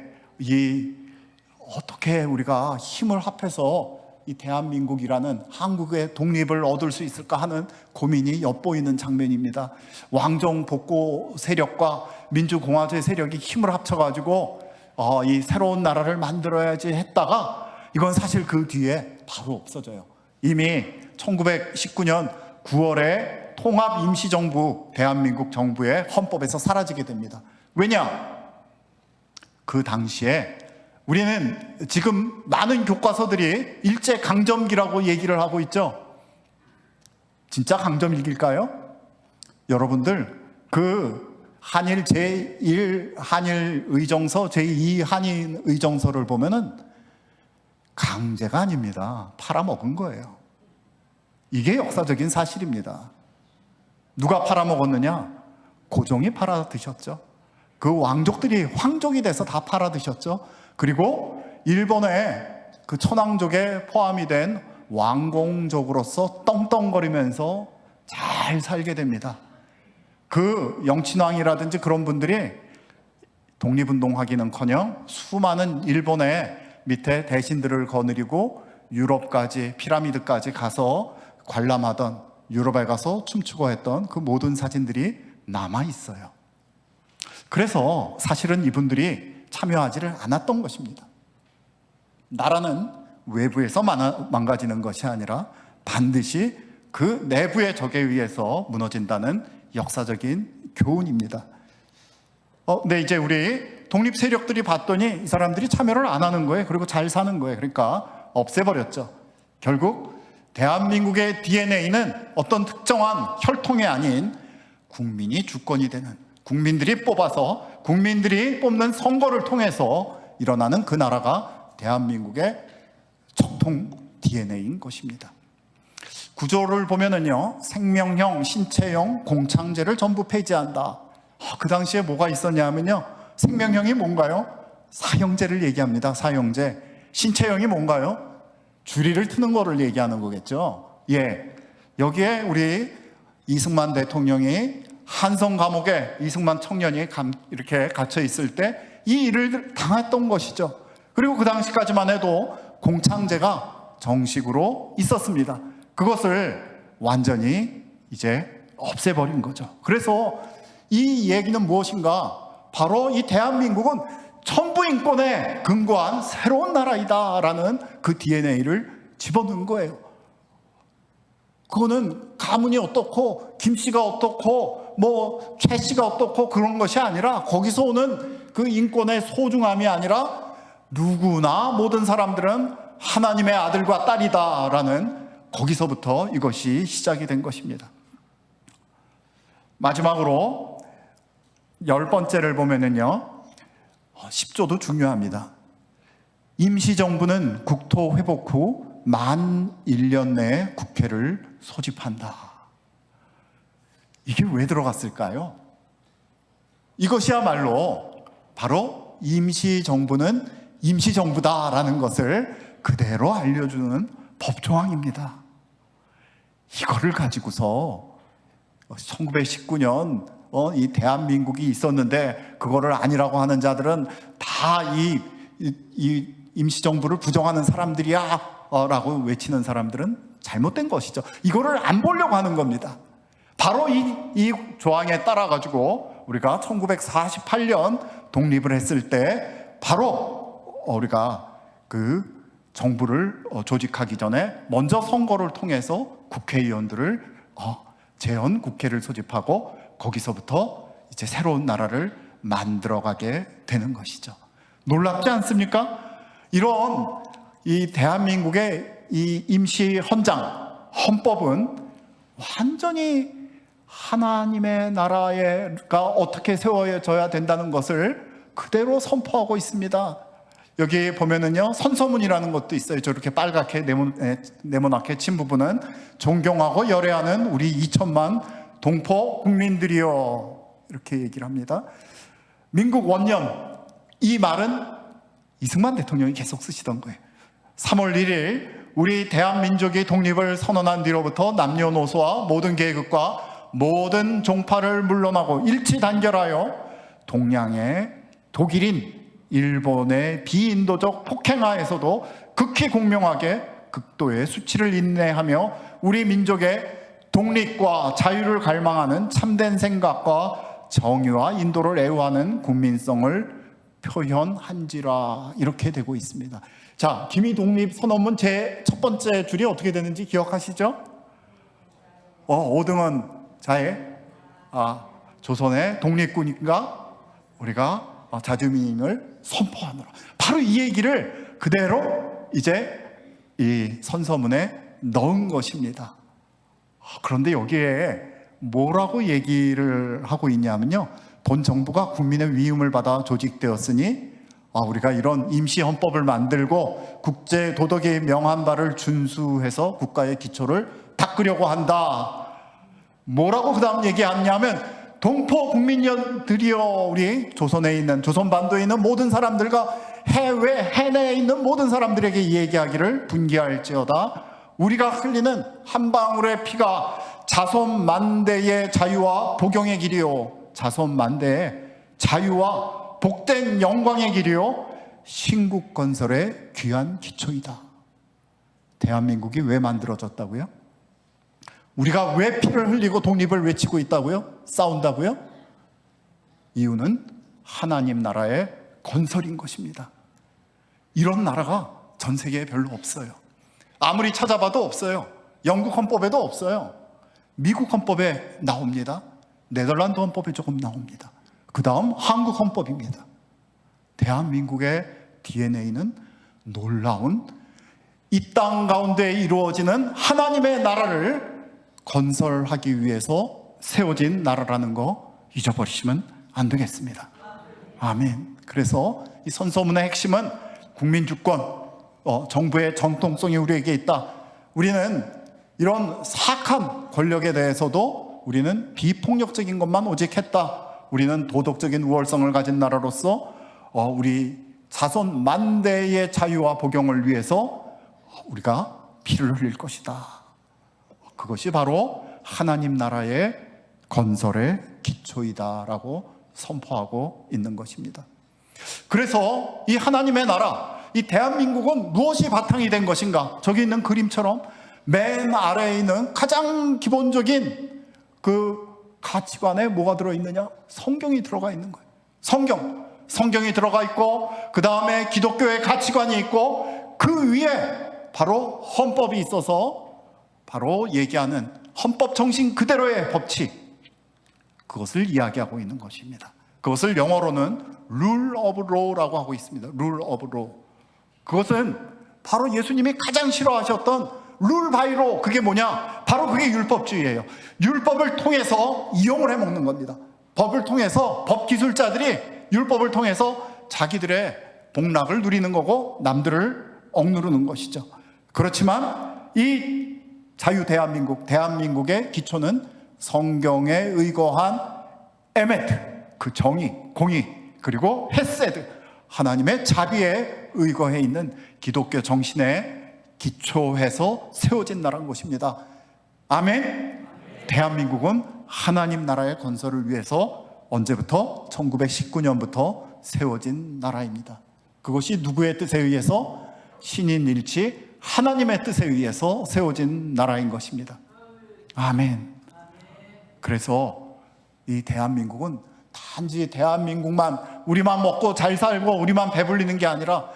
어떻게 우리가 힘을 합해서 이 대한민국이라는 한국의 독립을 얻을 수 있을까 하는 고민이 엿보이는 장면입니다. 왕정 복고 세력과 민주공화제 세력이 힘을 합쳐가지고 이 새로운 나라를 만들어야지 했다가 이건 사실 그 뒤에 바로 없어져요. 이미 1919년 9월에 통합임시정부 대한민국 정부의 헌법에서 사라지게 됩니다. 왜냐? 그 당시에 우리는 지금 많은 교과서들이 일제강점기라고 얘기를 하고 있죠. 진짜 강점기일까요? 여러분들 그 한일 제1 한일 의정서, 제2 한일 의정서를 보면은 강제가 아닙니다. 팔아먹은 거예요. 이게 역사적인 사실입니다. 누가 팔아먹었느냐? 고종이 팔아드셨죠. 그 왕족들이 황족이 돼서 다 팔아드셨죠. 그리고 일본의 그 천황족에 포함이 된 왕공족으로서 떵떵거리면서 잘 살게 됩니다. 그 영친왕이라든지 그런 분들이 독립운동하기는커녕 수많은 일본의 밑에 대신들을 거느리고 유럽까지, 피라미드까지 가서 관람하던, 유럽에 가서 춤추고 했던 그 모든 사진들이 남아 있어요. 그래서 사실은 이분들이 참여하지를 않았던 것입니다. 나라는 외부에서 망가지는 것이 아니라 반드시 그 내부의 적에 의해서 무너진다는 역사적인 교훈입니다. 근데 이제 우리 독립 세력들이 봤더니 이 사람들이 참여를 안 하는 거예요. 그리고 잘 사는 거예요. 그러니까 없애버렸죠. 결국 대한민국의 DNA는 어떤 특정한 혈통이 아닌 국민이 주권이 되는, 국민들이 뽑아서 국민들이 뽑는 선거를 통해서 일어나는 그 나라가 대한민국의 정통 DNA인 것입니다. 구조를 보면은요, 생명형, 신체형, 공창제를 전부 폐지한다. 그 당시에 뭐가 있었냐면요, 생명형이 뭔가요? 사형제를 얘기합니다. 사형제. 신체형이 뭔가요? 주리를 트는 거를 얘기하는 거겠죠. 여기에 우리 이승만 대통령이 한성 감옥에 이승만 청년이 이렇게 갇혀 있을 때 이 일을 당했던 것이죠. 그리고 그 당시까지만 해도 공창제가 정식으로 있었습니다. 그것을 완전히 이제 없애버린 거죠. 그래서 이 얘기는 무엇인가? 바로 이 대한민국은 천부인권에 근거한 새로운 나라이다라는 그 DNA를 집어넣은 거예요. 그거는 가문이 어떻고 김씨가 어떻고 뭐 최씨가 어떻고 그런 것이 아니라, 거기서 오는 그 인권의 소중함이 아니라 누구나 모든 사람들은 하나님의 아들과 딸이다라는, 거기서부터 이것이 시작이 된 것입니다. 마지막으로 10번째를 보면은요, 10조도 중요합니다. 임시정부는 국토 회복 후 만 1년 내에 국회를 소집한다. 이게 왜 들어갔을까요? 이것이야말로 바로 임시정부는 임시정부다라는 것을 그대로 알려주는 법조항입니다. 이거를 가지고서 1919년 이 대한민국이 있었는데 그거를 아니라고 하는 자들은 다 이 임시정부를 부정하는 사람들이야 라고 외치는 사람들은 잘못된 것이죠. 이거를 안 보려고 하는 겁니다. 바로 이 조항에 따라 가지고 우리가 1948년 독립을 했을 때 바로 우리가 그 정부를 조직하기 전에 먼저 선거를 통해서 국회의원들을 재헌 국회를 소집하고 거기서부터 이제 새로운 나라를 만들어가게 되는 것이죠. 놀랍지 않습니까? 이런 이 대한민국의 이 임시 헌법은 완전히 하나님의 나라가 어떻게 세워져야 된다는 것을 그대로 선포하고 있습니다. 여기 보면은요, 선서문이라는 것도 있어요. 저렇게 빨갛게 네모나게 친 부분은 존경하고 열애하는 우리 2천만 동포 국민들이여, 이렇게 얘기를 합니다. 민국 원년, 이 말은 이승만 대통령이 계속 쓰시던 거예요. 3월 1일 우리 대한민족이 독립을 선언한 뒤로부터 남녀노소와 모든 계급과 모든 종파를 물러나고 일치 단결하여 동양의 독일인 일본의 비인도적 폭행하에서도 극히 공명하게 극도의 수치를 인내하며 우리 민족의 독립과 자유를 갈망하는 참된 생각과 정의와 인도를 애호하는 국민성을 표현한지라, 이렇게 되고 있습니다. 자, 기미독립선언문 제 첫 번째 줄이 어떻게 되는지 기억하시죠? 오등은 자의 조선의 독립군인과 우리가 자주민을 선포하노라. 바로 이 얘기를 그대로 이제 이 선서문에 넣은 것입니다. 그런데 여기에 뭐라고 얘기를 하고 있냐면요, 본 정부가 국민의 위임을 받아 조직되었으니 우리가 이런 임시헌법을 만들고 국제 도덕의 명한 바를 준수해서 국가의 기초를 닦으려고 한다. 뭐라고 그 다음 얘기하냐면, 동포 국민들이여, 우리 조선에 있는, 조선반도에 있는 모든 사람들과 해내에 있는 모든 사람들에게 이 얘기하기를 분기할지어다. 우리가 흘리는 한 방울의 피가 자손 만대의 자유와 복용의 길이요. 자손 만대의 자유와 복된 영광의 길이요 신국 건설의 귀한 기초이다. 대한민국이 왜 만들어졌다고요? 우리가 왜 피를 흘리고 독립을 외치고 있다고요? 싸운다고요? 이유는 하나님 나라의 건설인 것입니다. 이런 나라가 전 세계에 별로 없어요. 아무리 찾아봐도 없어요. 영국 헌법에도 없어요. 미국 헌법에 나옵니다. 네덜란드 헌법에 조금 나옵니다. 그 다음 한국 헌법입니다. 대한민국의 DNA는 놀라운 이 땅 가운데 이루어지는 하나님의 나라를 건설하기 위해서 세워진 나라라는 거 잊어버리시면 안 되겠습니다. 아멘. 그래서 이 선서문의 핵심은 국민주권, 정부의 정통성이 우리에게 있다. 우리는 이런 사악한 권력에 대해서도 우리는 비폭력적인 것만 오직 했다. 우리는 도덕적인 우월성을 가진 나라로서 우리 자손 만대의 자유와 복용을 위해서 우리가 피를 흘릴 것이다. 그것이 바로 하나님 나라의 건설의 기초이다라고 선포하고 있는 것입니다. 그래서 이 하나님의 나라, 이 대한민국은 무엇이 바탕이 된 것인가? 저기 있는 그림처럼 맨 아래에 있는 가장 기본적인 그 가치관에 뭐가 들어있느냐? 성경이 들어가 있는 거예요. 성경이 들어가 있고, 그 다음에 기독교의 가치관이 있고, 그 위에 바로 헌법이 있어서 바로 얘기하는 헌법 정신 그대로의 법칙, 그것을 이야기하고 있는 것입니다. 그것을 영어로는 rule of law라고 하고 있습니다. rule of law. 그것은 바로 예수님이 가장 싫어하셨던 rule by law. 그게 뭐냐? 바로 그게 율법주의예요. 율법을 통해서 이용을 해먹는 겁니다. 법을 통해서, 법기술자들이 율법을 통해서 자기들의 복락을 누리는 거고 남들을 억누르는 것이죠. 그렇지만 이 자유 대한민국의 기초는 성경에 의거한 에메트, 그 정의, 공의, 그리고 헤세드, 하나님의 자비에 의거해 있는 기독교 정신에 기초해서 세워진 나라인 것입니다. 아멘. 대한민국은 하나님 나라의 건설을 위해서 언제부터? 1919년부터 세워진 나라입니다. 그것이 누구의 뜻에 의해서? 신인일치 하나님의 뜻에 의해서 세워진 나라인 것입니다. 아멘. 그래서 이 대한민국은 단지 대한민국만, 우리만 먹고 잘 살고 우리만 배불리는 게 아니라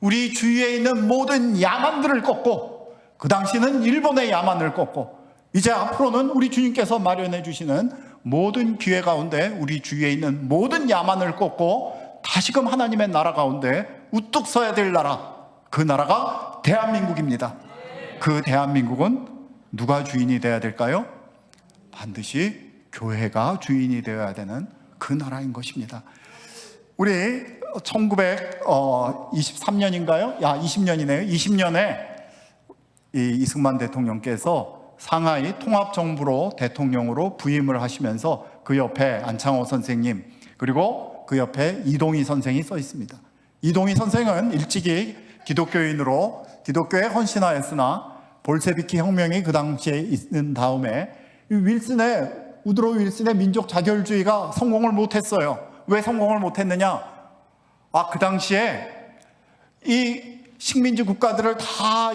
우리 주위에 있는 모든 야만들을 꺾고, 그 당시는 일본의 야만을 꺾고, 이제 앞으로는 우리 주님께서 마련해 주시는 모든 기회 가운데 우리 주위에 있는 모든 야만을 꺾고 다시금 하나님의 나라 가운데 우뚝 서야 될 나라, 그 나라가 대한민국입니다. 그 대한민국은 누가 주인이 되어야 될까요? 반드시 교회가 주인이 되어야 되는 그 나라인 것입니다. 우리 1923년인가요? 20년이네요. 20년에 이승만 대통령께서 상하이 통합정부로 대통령으로 부임을 하시면서 그 옆에 안창호 선생님, 그리고 그 옆에 이동희 선생이 써 있습니다. 이동희 선생은 일찍이 기독교인으로 기독교에 헌신하였으나 볼셰비키 혁명이 그 당시에 있는 다음에 우드로 윌슨의 민족 자결주의가 성공을 못했어요. 왜 성공을 못했느냐? 그 당시에 이 식민지 국가들을 다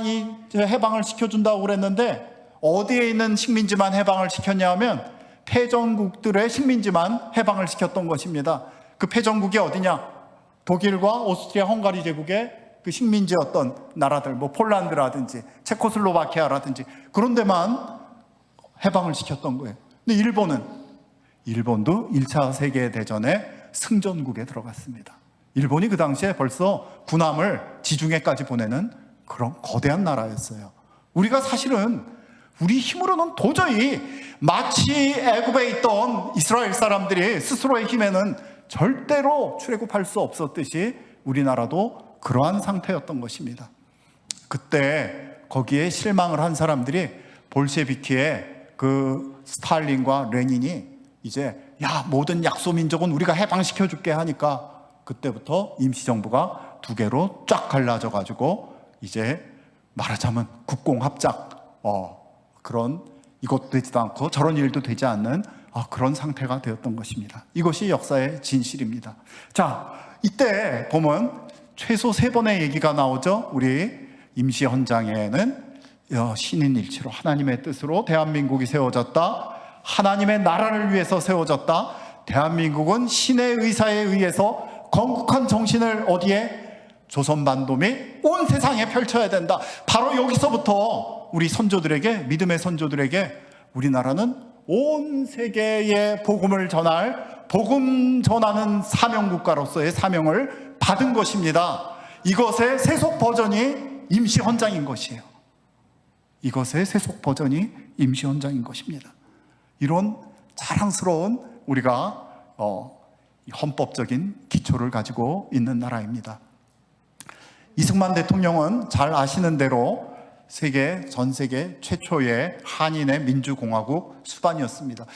해방을 시켜준다고 그랬는데 어디에 있는 식민지만 해방을 시켰냐 하면 패전국들의 식민지만 해방을 시켰던 것입니다. 그 패전국이 어디냐? 독일과 오스트리아 헝가리 제국의 그 식민지였던 나라들, 뭐 폴란드라든지 체코슬로바키아라든지 그런 데만 해방을 시켰던 거예요. 근데 일본도 1차 세계대전의 승전국에 들어갔습니다. 일본이 그 당시에 벌써 군함을 지중해까지 보내는 그런 거대한 나라였어요. 우리가 사실은 우리 힘으로는 도저히 마치 애굽에 있던 이스라엘 사람들이 스스로의 힘에는 절대로 출애굽할 수 없었듯이 우리나라도 그러한 상태였던 것입니다. 그때 거기에 실망을 한 사람들이 볼셰비키의 그 스탈린과 레닌이 이제 모든 약소민족은 우리가 해방시켜줄게 하니까 그때부터 임시정부가 두 개로 쫙 갈라져 가지고 이제 말하자면 국공합작, 그런 이것도 되지도 않고 저런 일도 되지 않는 그런 상태가 되었던 것입니다. 이것이 역사의 진실입니다. 자, 이때 보면 최소 3번의 얘기가 나오죠. 우리 임시헌장에는 신인일치로 하나님의 뜻으로 대한민국이 세워졌다, 하나님의 나라를 위해서 세워졌다, 대한민국은 신의 의사에 의해서 건국한 정신을 어디에? 조선반도 및 온 세상에 펼쳐야 된다. 바로 여기서부터 우리 선조들에게, 믿음의 선조들에게 우리나라는 온 세계에 복음을 전할, 복음 전하는 사명국가로서의 사명을 받은 것입니다. 이것의 세속 버전이 임시헌장인 것이에요. 이것의 세속 버전이 임시헌장인 것입니다. 이런 자랑스러운 우리가 헌법적인 기초를 가지고 있는 나라입니다. 이승만 대통령은 잘 아시는 대로 전 세계 최초의 한인의 민주공화국 수반이었습니다.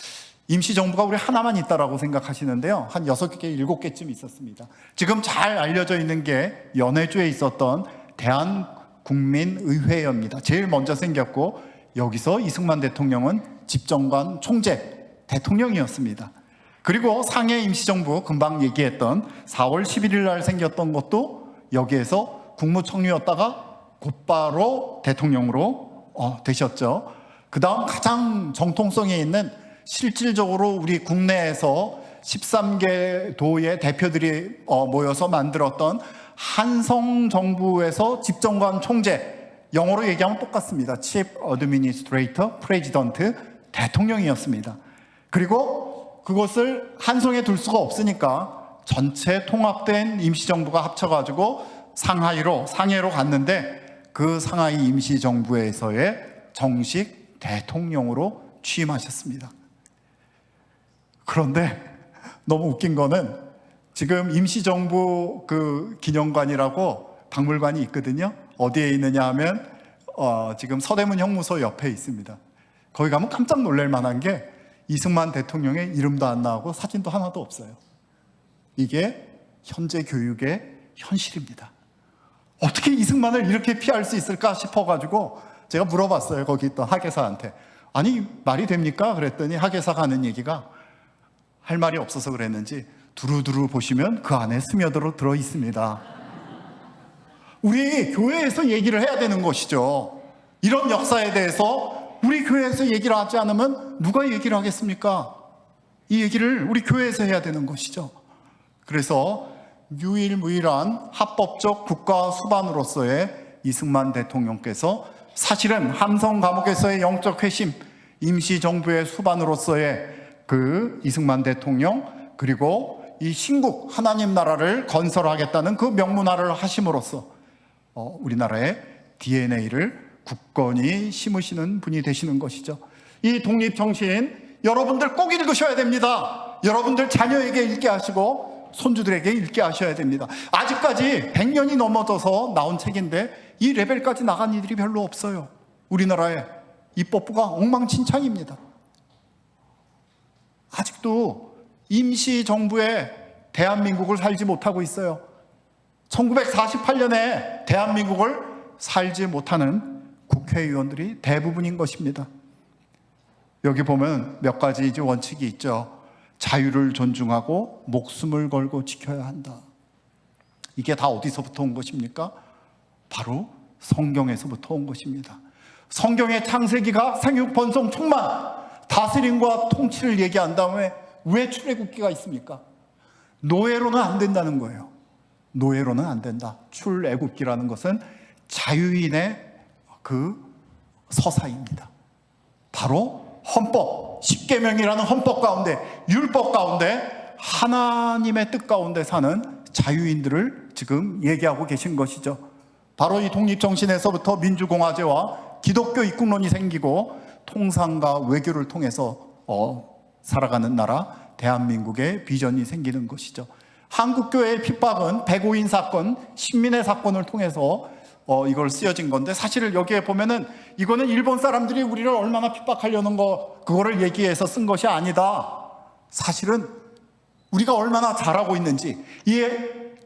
임시정부가 우리 하나만 있다라고 생각하시는데요, 한 6개, 7개쯤 있었습니다. 지금 잘 알려져 있는 게 연해주에 있었던 대한국민의회입니다. 제일 먼저 생겼고, 여기서 이승만 대통령은 집정관 총재 대통령이었습니다. 그리고 상해 임시정부, 금방 얘기했던 4월 11일 날 생겼던 것도 여기에서 국무총리였다가 곧바로 대통령으로 되셨죠. 그 다음 가장 정통성이 있는, 실질적으로 우리 국내에서 13개 도의 대표들이 모여서 만들었던 한성정부에서 집정관 총재, 영어로 얘기하면 똑같습니다. Chief Administrator President, 대통령이었습니다. 그리고 그것을 한성에 둘 수가 없으니까 전체 통합된 임시정부가 합쳐가지고 상해로 갔는데, 그 상하이 임시정부에서의 정식 대통령으로 취임하셨습니다. 그런데 너무 웃긴 거는, 지금 임시정부 그 기념관이라고 박물관이 있거든요. 어디에 있느냐 하면 지금 서대문 형무소 옆에 있습니다. 거기 가면 깜짝 놀랄 만한 게 이승만 대통령의 이름도 안 나오고 사진도 하나도 없어요. 이게 현재 교육의 현실입니다. 어떻게 이승만을 이렇게 피할 수 있을까 싶어가지고 제가 물어봤어요. 거기 있던 학예사한테. 아니, 말이 됩니까? 그랬더니 학예사가 하는 얘기가, 할 말이 없어서 그랬는지 두루두루 보시면 그 안에 스며들어 있습니다. 우리 교회에서 얘기를 해야 되는 것이죠. 이런 역사에 대해서 우리 교회에서 얘기를 하지 않으면 누가 얘기를 하겠습니까? 이 얘기를 우리 교회에서 해야 되는 것이죠. 그래서 유일무이한 합법적 국가 수반으로서의 이승만 대통령께서 사실은 함성 감옥에서의 영적 회심, 임시정부의 수반으로서의 그 이승만 대통령, 그리고 이 신국 하나님 나라를 건설하겠다는 그 명문화를 하심으로써 우리나라의 DNA를 굳건히 심으시는 분이 되시는 것이죠. 이 독립정신 여러분들 꼭 읽으셔야 됩니다. 여러분들 자녀에게 읽게 하시고 손주들에게 읽게 하셔야 됩니다. 아직까지 100년이 넘어져서 나온 책인데 이 레벨까지 나간 이들이 별로 없어요. 우리나라의 입법부가 엉망진창입니다. 아직도 임시정부에 대한민국을 살지 못하고 있어요. 1948년에 대한민국을 살지 못하는 국회의원들이 대부분인 것입니다. 여기 보면 몇 가지 이제 원칙이 있죠. 자유를 존중하고 목숨을 걸고 지켜야 한다. 이게 다 어디서부터 온 것입니까? 바로 성경에서부터 온 것입니다. 성경의 창세기가 생육번성 충만, 다스림과 통치를 얘기한 다음에 왜 출애굽기가 있습니까? 노예로는 안 된다는 거예요. 노예로는 안 된다. 출애굽기라는 것은 자유인의 그 서사입니다. 바로 헌법, 십계명이라는 헌법 가운데, 율법 가운데 하나님의 뜻 가운데 사는 자유인들을 지금 얘기하고 계신 것이죠. 바로 이 독립정신에서부터 민주공화제와 기독교 입국론이 생기고 통상과 외교를 통해서 살아가는 나라 대한민국의 비전이 생기는 것이죠. 한국교회의 핍박은 백오인 사건, 신민의 사건을 통해서 이걸 쓰여진 건데, 사실 여기에 보면은 이거는 일본 사람들이 우리를 얼마나 핍박하려는 그거를 얘기해서 쓴 것이 아니다. 사실은 우리가 얼마나 잘하고 있는지, 이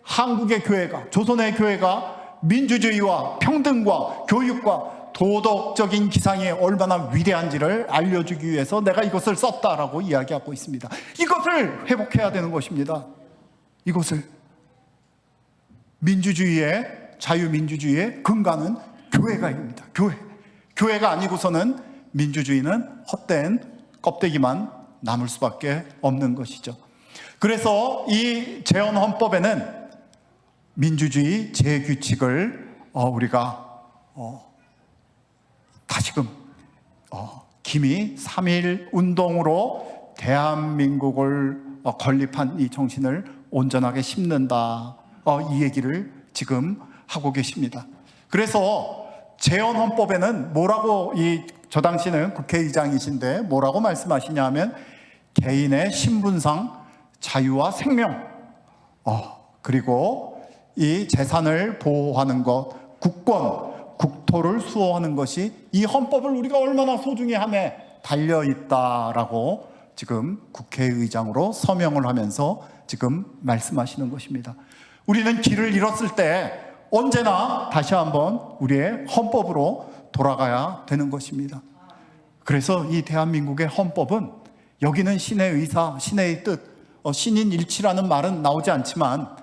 한국의 교회가, 조선의 교회가 민주주의와 평등과 교육과 도덕적인 기상이 얼마나 위대한지를 알려주기 위해서 내가 이것을 썼다라고 이야기하고 있습니다. 이것을 회복해야 되는 것입니다. 이것을. 민주주의의, 자유민주주의의 근간은 교회가입니다. 교회가 아니고서는 민주주의는 헛된 껍데기만 남을 수밖에 없는 것이죠. 그래서 이 재헌헌법에는 민주주의 재규칙을 우리가 다시금 김이 3.1 운동으로 대한민국을 건립한 이 정신을 온전하게 심는다, 이 얘기를 지금 하고 계십니다. 그래서 재헌헌법에는 뭐라고, 저 당시는 국회의장이신데 뭐라고 말씀하시냐 하면 개인의 신분상 자유와 생명, 그리고 이 재산을 보호하는 것, 국권, 국토를 수호하는 것이 이 헌법을 우리가 얼마나 소중히 함에 달려있다라고 지금 국회의장으로 서명을 하면서 지금 말씀하시는 것입니다. 우리는 길을 잃었을 때 언제나 다시 한번 우리의 헌법으로 돌아가야 되는 것입니다. 그래서 이 대한민국의 헌법은, 여기는 신의 의사, 신의 뜻, 신인일치라는 말은 나오지 않지만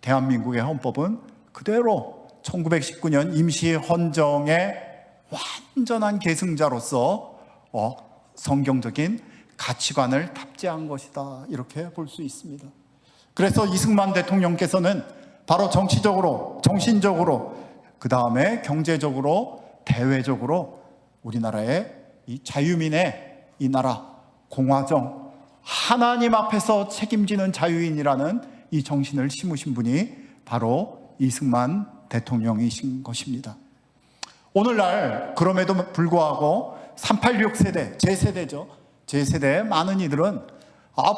대한민국의 헌법은 그대로 1919년 임시헌정의 완전한 계승자로서 성경적인 가치관을 탑재한 것이다, 이렇게 볼 수 있습니다. 그래서 이승만 대통령께서는 바로 정치적으로, 정신적으로, 그 다음에 경제적으로, 대외적으로 우리나라의 이 자유민의 이 나라, 공화정, 하나님 앞에서 책임지는 자유인이라는 이 정신을 심으신 분이 바로 이승만 대통령이신 것입니다. 오늘날 그럼에도 불구하고 386 세대, 제 세대죠. 제 세대의 많은 이들은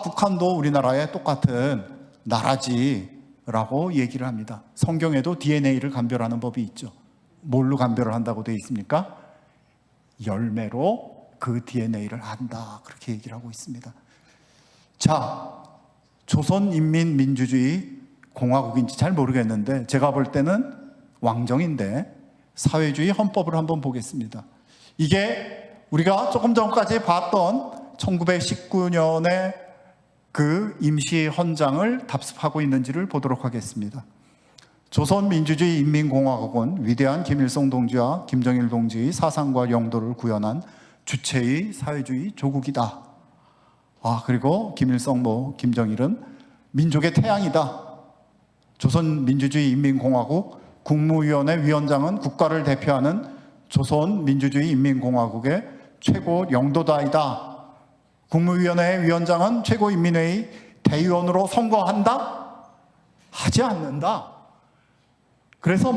북한도 우리나라의 똑같은 나라지라고 얘기를 합니다. 성경에도 DNA를 감별하는 법이 있죠. 뭘로 감별을 한다고 되어 있습니까? 열매로 그 DNA를 안다, 그렇게 얘기를 하고 있습니다. 자, 조선인민민주주의 공화국인지 잘 모르겠는데 제가 볼 때는 왕정인데 사회주의 헌법을 한번 보겠습니다. 이게 우리가 조금 전까지 봤던 1919년의 그 임시헌장을 답습하고 있는지를 보도록 하겠습니다. 조선민주주의 인민공화국은 위대한 김일성 동지와 김정일 동지의 사상과 영도를 구현한 주체의 사회주의 조국이다. 그리고 김일성, 김정일은 민족의 태양이다. 조선민주주의 인민공화국 국무위원회 위원장은 국가를 대표하는 조선민주주의 인민공화국의 최고 영도다이다. 국무위원회 위원장은 최고인민회의 대의원으로 선거한다? 하지 않는다. 그래서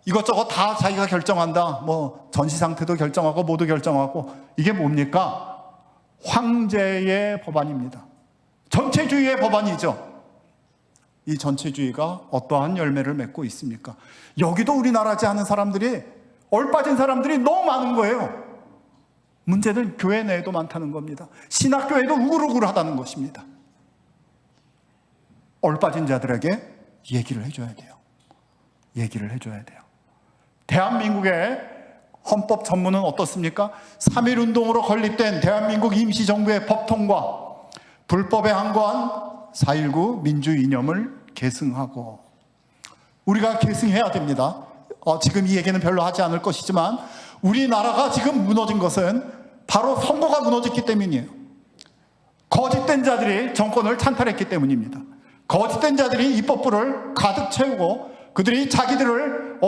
이것저것 다 자기가 결정한다. 전시 상태도 결정하고 모두 결정하고. 이게 뭡니까? 황제의 법안입니다. 전체주의의 법안이죠. 이 전체주의가 어떠한 열매를 맺고 있습니까? 여기도 우리나라지 않은 사람들이, 얼빠진 사람들이 너무 많은 거예요. 문제는 교회 내에도 많다는 겁니다. 신학교에도 우글우글하다는 것입니다. 얼빠진 자들에게 얘기를 해줘야 돼요. 얘기를 해줘야 돼요. 대한민국의 헌법 전문은 어떻습니까? 3.1 운동으로 건립된 대한민국 임시정부의 법 통과, 불법에 항거한 4.19 민주 이념을 계승하고, 우리가 계승해야 됩니다. 지금 이 얘기는 별로 하지 않을 것이지만 우리나라가 지금 무너진 것은 바로 선거가 무너졌기 때문이에요. 거짓된 자들이 정권을 찬탈했기 때문입니다. 거짓된 자들이 입법부를 가득 채우고 그들이 자기들을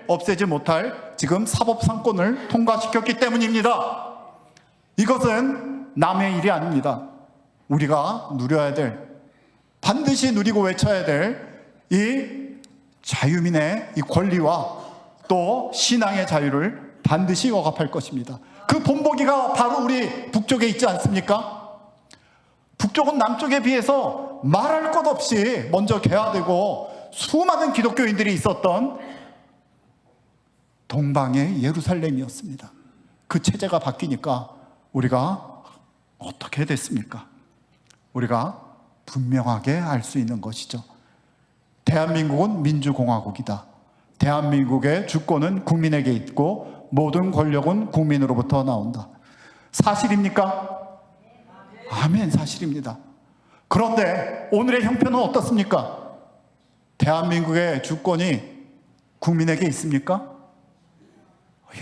없애지 못할 지금 사법상권을 통과시켰기 때문입니다. 이것은 남의 일이 아닙니다. 우리가 누려야 될, 반드시 누리고 외쳐야 될 이 자유민의 이 권리와 또 신앙의 자유를 반드시 억압할 것입니다. 그 본보기가 바로 우리 북쪽에 있지 않습니까? 북쪽은 남쪽에 비해서 말할 것 없이 먼저 개화되고 수많은 기독교인들이 있었던 동방의 예루살렘이었습니다. 그 체제가 바뀌니까 우리가 어떻게 됐습니까? 우리가 분명하게 알 수 있는 것이죠. 대한민국은 민주공화국이다. 대한민국의 주권은 국민에게 있고 모든 권력은 국민으로부터 나온다. 사실입니까? 아멘, 사실입니다. 그런데 오늘의 형편은 어떻습니까? 대한민국의 주권이 국민에게 있습니까?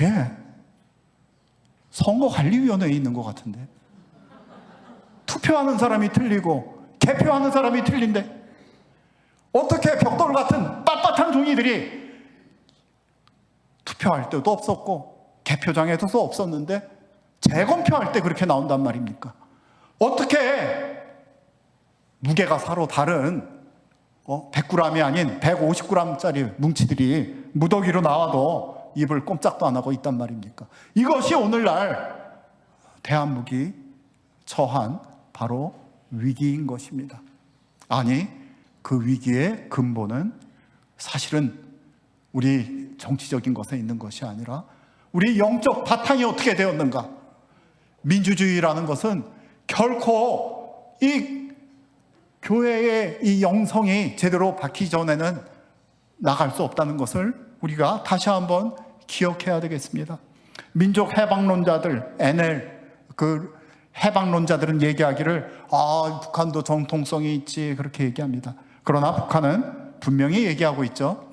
예. 선거관리위원회에 있는 것 같은데. 투표하는 사람이 틀리고 개표하는 사람이 틀린데 어떻게 벽돌 같은 빳빳한 종이들이 투표할 때도 없었고 개표장에서도 없었는데 재검표할 때 그렇게 나온단 말입니까? 어떻게 무게가 서로 다른 100g이 아닌 150g짜리 뭉치들이 무더기로 나와도 입을 꼼짝도 안 하고 있단 말입니까? 이것이 오늘날 대한민국이 처한 바로 위기인 것입니다. 아니, 그 위기의 근본은 사실은 우리 정치적인 것에 있는 것이 아니라 우리 영적 바탕이 어떻게 되었는가? 민주주의라는 것은 결코 이 교회의 이 영성이 제대로 박히기 전에는 나갈 수 없다는 것을 우리가 다시 한번 기억해야 되겠습니다. 민족 해방론자들, NL 그 해방론자들은 얘기하기를 북한도 정통성이 있지 그렇게 얘기합니다. 그러나 북한은 분명히 얘기하고 있죠.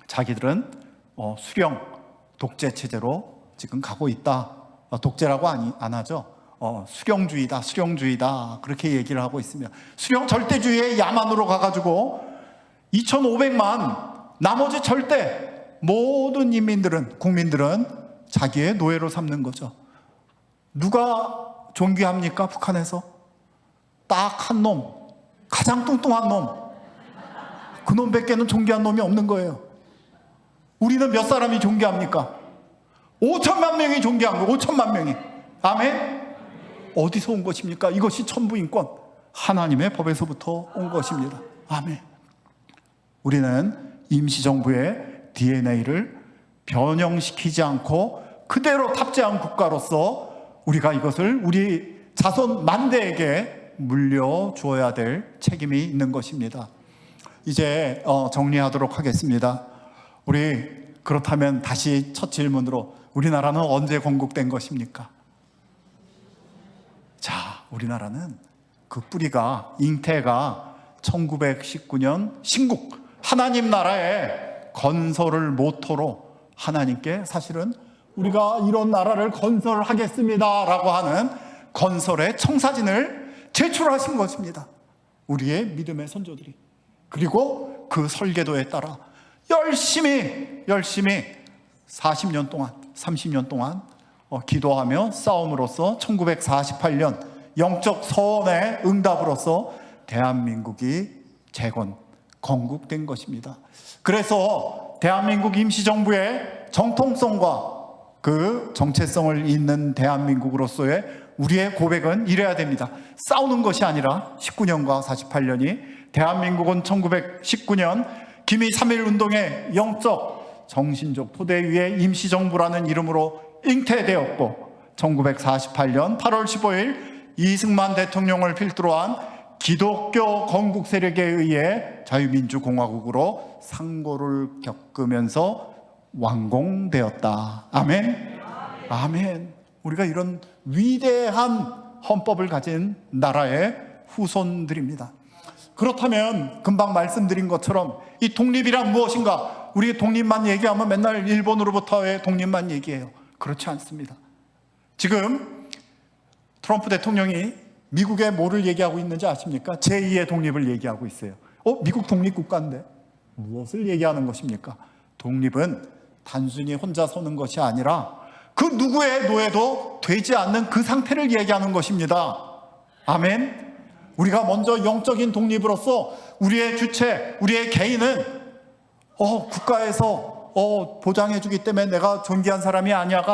자기들은 수령 독재 체제로 지금 가고 있다. 독재라고 안 하죠. 수령주의다 그렇게 얘기를 하고 있습니다. 수령 절대주의의 야만으로 가가지고 2,500만 나머지 절대 모든 국민들은 자기의 노예로 삼는 거죠. 누가 존귀합니까? 북한에서 딱 한 놈, 가장 뚱뚱한 놈, 그 놈밖에는 존귀한 놈이 없는 거예요. 우리는 몇 사람이 존귀합니까? 5천만 명이 존귀한 거예요. 5천만 명이. 아멘? 어디서 온 것입니까? 이것이 천부인권, 하나님의 법에서부터 온 것입니다. 아멘. 우리는 임시정부의 DNA를 변형시키지 않고 그대로 탑재한 국가로서 우리가 이것을 우리 자손 만대에게 물려주어야 될 책임이 있는 것입니다. 이제 정리하도록 하겠습니다. 우리 그렇다면 다시 첫 질문으로 우리나라는 언제 건국된 것입니까? 자, 우리나라는 그 뿌리가 잉태가 1919년 신국 하나님 나라의 건설을 모토로 하나님께 사실은 우리가 이런 나라를 건설하겠습니다 라고 하는 건설의 청사진을 제출하신 것입니다. 우리의 믿음의 선조들이. 그리고 그 설계도에 따라 열심히 40년 동안 30년 동안 기도하며 싸움으로써 1948년 영적 서원의 응답으로서 대한민국이 건국된 것입니다. 그래서 대한민국 임시정부의 정통성과 그 정체성을 잇는 대한민국으로서의 우리의 고백은 이래야 됩니다. 싸우는 것이 아니라 19년과 48년이 대한민국은 1919년 기미 3.1 운동의 영적 정신적 토대 위에 임시정부라는 이름으로 잉태되었고 1948년 8월 15일 이승만 대통령을 필두로 한 기독교 건국 세력에 의해 자유민주공화국으로 상고를 겪으면서 완공되었다. 아멘. 아멘. 우리가 이런 위대한 헌법을 가진 나라의 후손들입니다. 그렇다면 금방 말씀드린 것처럼 이 독립이란 무엇인가? 우리 독립만 얘기하면 맨날 일본으로부터의 독립만 얘기해요. 그렇지 않습니다. 지금 트럼프 대통령이 미국에 뭐를 얘기하고 있는지 아십니까? 제2의 독립을 얘기하고 있어요. 미국 독립국가인데 무엇을 얘기하는 것입니까? 독립은 단순히 혼자 서는 것이 아니라 그 누구의 노예도 되지 않는 그 상태를 얘기하는 것입니다. 아멘. 우리가 먼저 영적인 독립으로서 우리의 주체, 우리의 개인은 국가에서 보장해 주기 때문에 내가 존귀한 사람이 아니라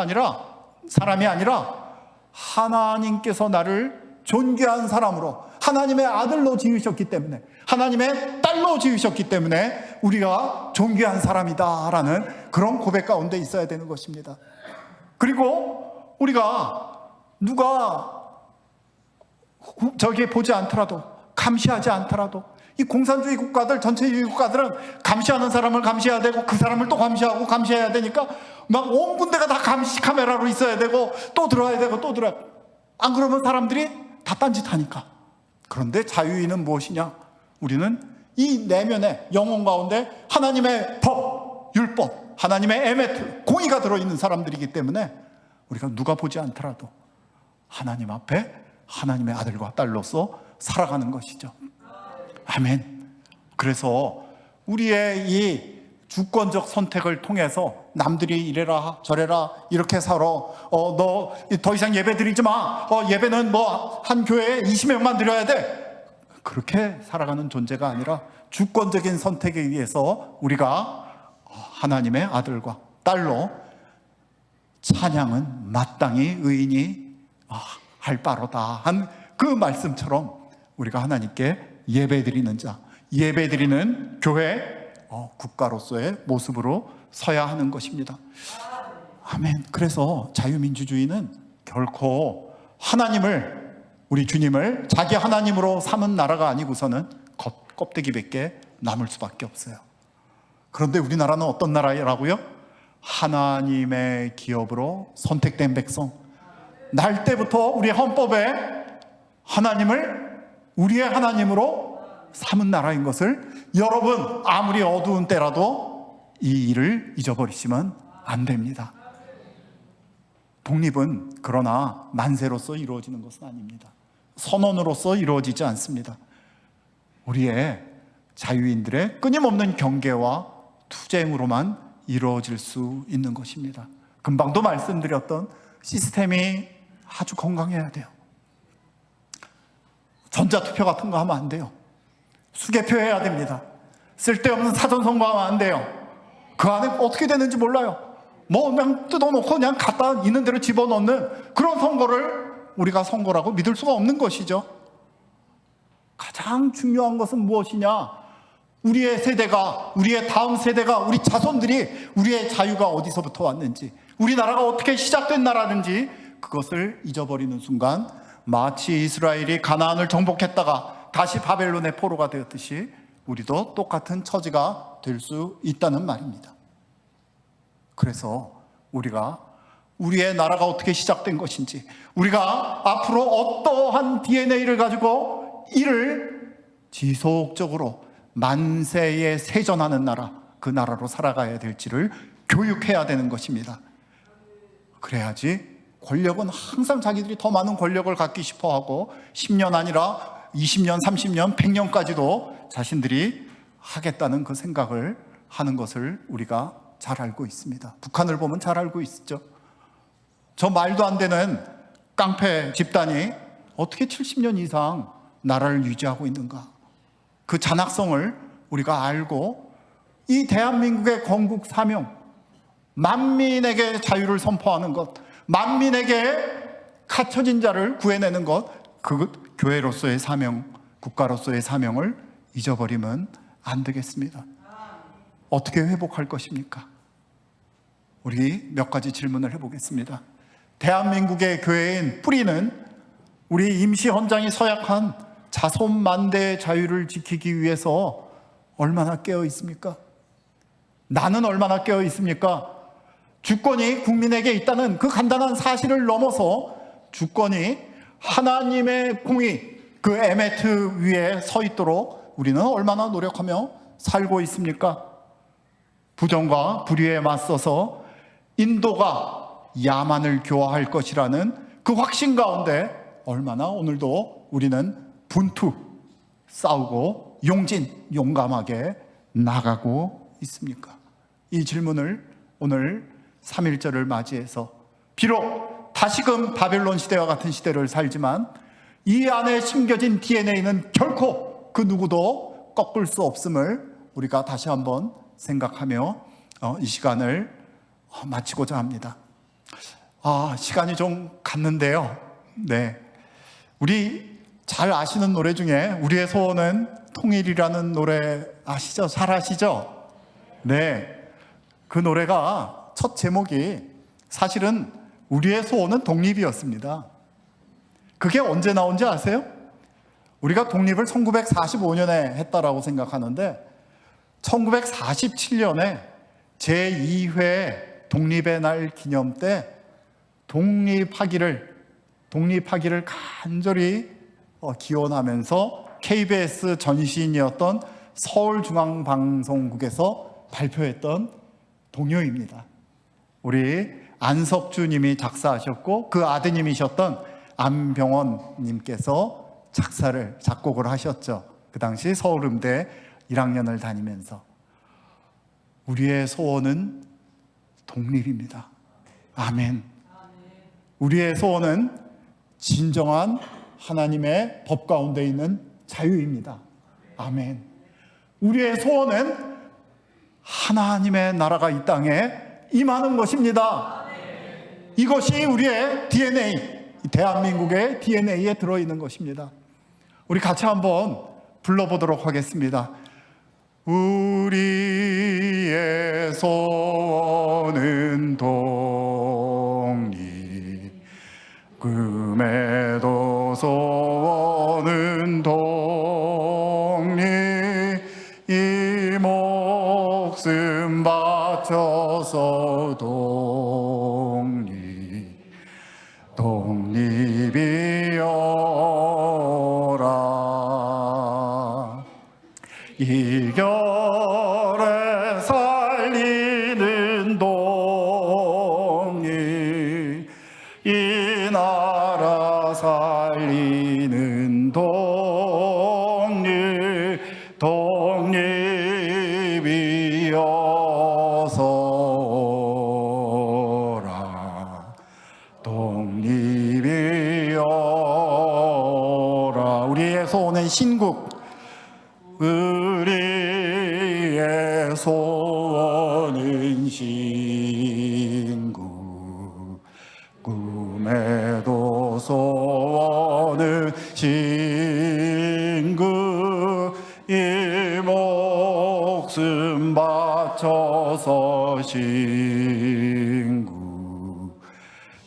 하나님께서 나를 존귀한 사람으로 하나님의 아들로 지으셨기 때문에 하나님의 딸로 지으셨기 때문에 우리가 존귀한 사람이다라는 그런 고백 가운데 있어야 되는 것입니다. 그리고 우리가 누가 저기 보지 않더라도 감시하지 않더라도 이 공산주의 국가들, 전체주의 국가들은 감시하는 사람을 감시해야 되고 그 사람을 또 감시하고 감시해야 되니까 막 온 군데가 다 감시 카메라로 있어야 되고 또 들어와야 되고 또 들어야. 안 그러면 사람들이 다 딴짓하니까. 그런데 자유인은 무엇이냐? 우리는 이 내면에 영혼 가운데 하나님의 법, 율법, 하나님의 에메트, 공의가 들어있는 사람들이기 때문에 우리가 누가 보지 않더라도 하나님 앞에 하나님의 아들과 딸로서 살아가는 것이죠. 아멘. 그래서 우리의 이 주권적 선택을 통해서 남들이 이래라 저래라 이렇게 살아, 너 더 이상 예배 드리지 마, 예배는 뭐 한 교회에 20명만 드려야 돼, 그렇게 살아가는 존재가 아니라 주권적인 선택에 의해서 우리가 하나님의 아들과 딸로 찬양은 마땅히 의인이 할 바로다 한 그 말씀처럼 우리가 하나님께 예배드리는 자, 예배드리는 교회, 국가로서의 모습으로 서야 하는 것입니다. 아멘. 그래서 자유민주주의는 결코 하나님을, 우리 주님을 자기 하나님으로 삼은 나라가 아니고서는 껍데기밖에 남을 수밖에 없어요. 그런데 우리나라는 어떤 나라라고요? 하나님의 기업으로 선택된 백성. 날 때부터 우리 헌법에 하나님을 우리의 하나님으로 삼은 나라인 것을 여러분 아무리 어두운 때라도 이 일을 잊어버리시면 안 됩니다. 독립은 그러나 만세로서 이루어지는 것은 아닙니다. 선언으로서 이루어지지 않습니다. 우리의 자유인들의 끊임없는 경계와 투쟁으로만 이루어질 수 있는 것입니다. 금방도 말씀드렸던 시스템이 아주 건강해야 돼요. 전자투표 같은 거 하면 안 돼요. 수개표 해야 됩니다. 쓸데없는 사전선거하면 안 돼요. 그 안에 어떻게 되는지 몰라요. 뭐 그냥 뜯어놓고 그냥 갖다 있는 대로 집어넣는 그런 선거를 우리가 선거라고 믿을 수가 없는 것이죠. 가장 중요한 것은 무엇이냐? 우리의 세대가, 우리의 다음 세대가, 우리 자손들이 우리의 자유가 어디서부터 왔는지, 우리나라가 어떻게 시작된 나라인지 그것을 잊어버리는 순간 마치 이스라엘이 가나안을 정복했다가 다시 바벨론의 포로가 되었듯이 우리도 똑같은 처지가 될 수 있다는 말입니다. 그래서 우리가 우리의 나라가 어떻게 시작된 것인지, 우리가 앞으로 어떠한 DNA를 가지고 이를 지속적으로 만세에 세전하는 나라, 그 나라로 살아가야 될지를 교육해야 되는 것입니다. 그래야지 권력은 항상 자기들이 더 많은 권력을 갖기 싶어하고 10년 아니라 20년, 30년, 100년까지도 자신들이 하겠다는 그 생각을 하는 것을 우리가 잘 알고 있습니다. 북한을 보면 잘 알고 있죠. 저 말도 안 되는 깡패 집단이 어떻게 70년 이상 나라를 유지하고 있는가, 그 잔악성을 우리가 알고 이 대한민국의 건국 사명, 만민에게 자유를 선포하는 것, 만민에게 갇혀진 자를 구해내는 것, 그 교회로서의 사명, 국가로서의 사명을 잊어버리면 안 되겠습니다. 어떻게 회복할 것입니까? 우리 몇 가지 질문을 해보겠습니다. 대한민국의 교회인 뿌리는 우리 임시헌장이 서약한 자손만대의 자유를 지키기 위해서 얼마나 깨어 있습니까? 나는 얼마나 깨어 있습니까? 주권이 국민에게 있다는 그 간단한 사실을 넘어서 주권이 하나님의 공의, 그 에메트 위에 서 있도록 우리는 얼마나 노력하며 살고 있습니까? 부정과 불의에 맞서서 인도가 야만을 교화할 것이라는 그 확신 가운데 얼마나 오늘도 우리는 분투, 싸우고 용감하게 나가고 있습니까? 이 질문을 오늘 3.1절을 맞이해서, 비록 다시금 바벨론 시대와 같은 시대를 살지만 이 안에 심겨진 DNA는 결코 그 누구도 꺾을 수 없음을 우리가 다시 한번 생각하며 이 시간을 마치고자 합니다. 시간이 좀 갔는데요. 네, 우리 잘 아시는 노래 중에 우리의 소원은 통일이라는 노래 아시죠? 잘 아시죠? 네, 그 노래가 첫 제목이 사실은 우리의 소원은 독립이었습니다. 그게 언제 나온지 아세요? 우리가 독립을 1945년에 했다라고 생각하는데 1947년에 제2회 독립의 날 기념 때 독립하기를 간절히 기원하면서 KBS 전신이었던 서울중앙방송국에서 발표했던 동요입니다. 우리 안석주님이 작사하셨고 그 아드님이셨던 안병원님께서 작곡을 하셨죠. 그 당시 서울음대 1학년을 다니면서 우리의 소원은 독립입니다. 아멘. 우리의 소원은 진정한 하나님의 법 가운데 있는 자유입니다. 아멘. 우리의 소원은 하나님의 나라가 이 땅에 임하는 것입니다. 이것이 우리의 DNA, 대한민국의 DNA에 들어있는 것입니다. 우리 같이 한번 불러보도록 하겠습니다. 우리의 소원은 독립, 금에도 소원은 독립, 이 목숨 바쳐서 독립이여라. 이결에 살리는 독립, 이 나라 살리는 독립, 독립이어서라. 독립이여라. 우리의 소원은 신국, 우리의 소원은 신국, 꿈에도 소원은 신국, 이 목숨 바쳐서 신국,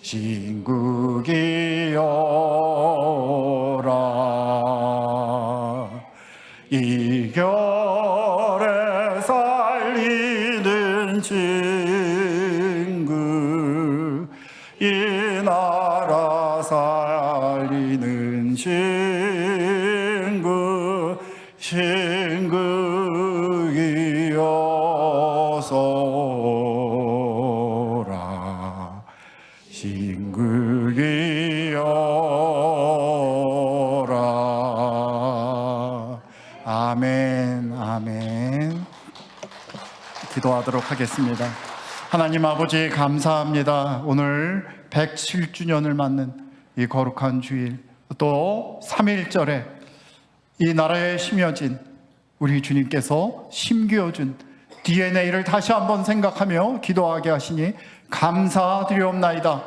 신국이여라. 이결에 살리는 친구, 이 나라 살리는 친구, 신국이어서라. 신국이여라. 아멘, 아멘. 기도하도록 하겠습니다. 하나님 아버지 감사합니다. 오늘 107주년을 맞는 이 거룩한 주일, 또 3.1절에 이 나라에 심어진 우리 주님께서 심기어준 DNA를 다시 한번 생각하며 기도하게 하시니 감사드리옵나이다.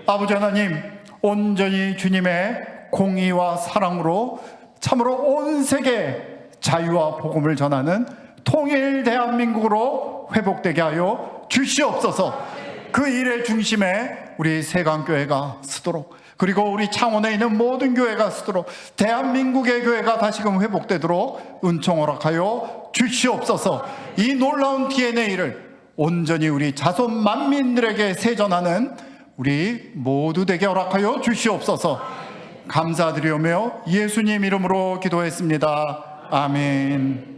아버지 하나님, 온전히 주님의 공의와 사랑으로 참으로 온 세계에 자유와 복음을 전하는 통일 대한민국으로 회복되게 하여 주시옵소서. 그 일의 중심에 우리 세강교회가 서도록, 그리고 우리 창원에 있는 모든 교회가 서도록, 대한민국의 교회가 다시금 회복되도록 은총 허락하여 주시옵소서. 이 놀라운 DNA를 온전히 우리 자손 만민들에게 세전하는 우리 모두 되게 허락하여 주시옵소서. 감사드리오며 예수님 이름으로 기도했습니다. 아멘.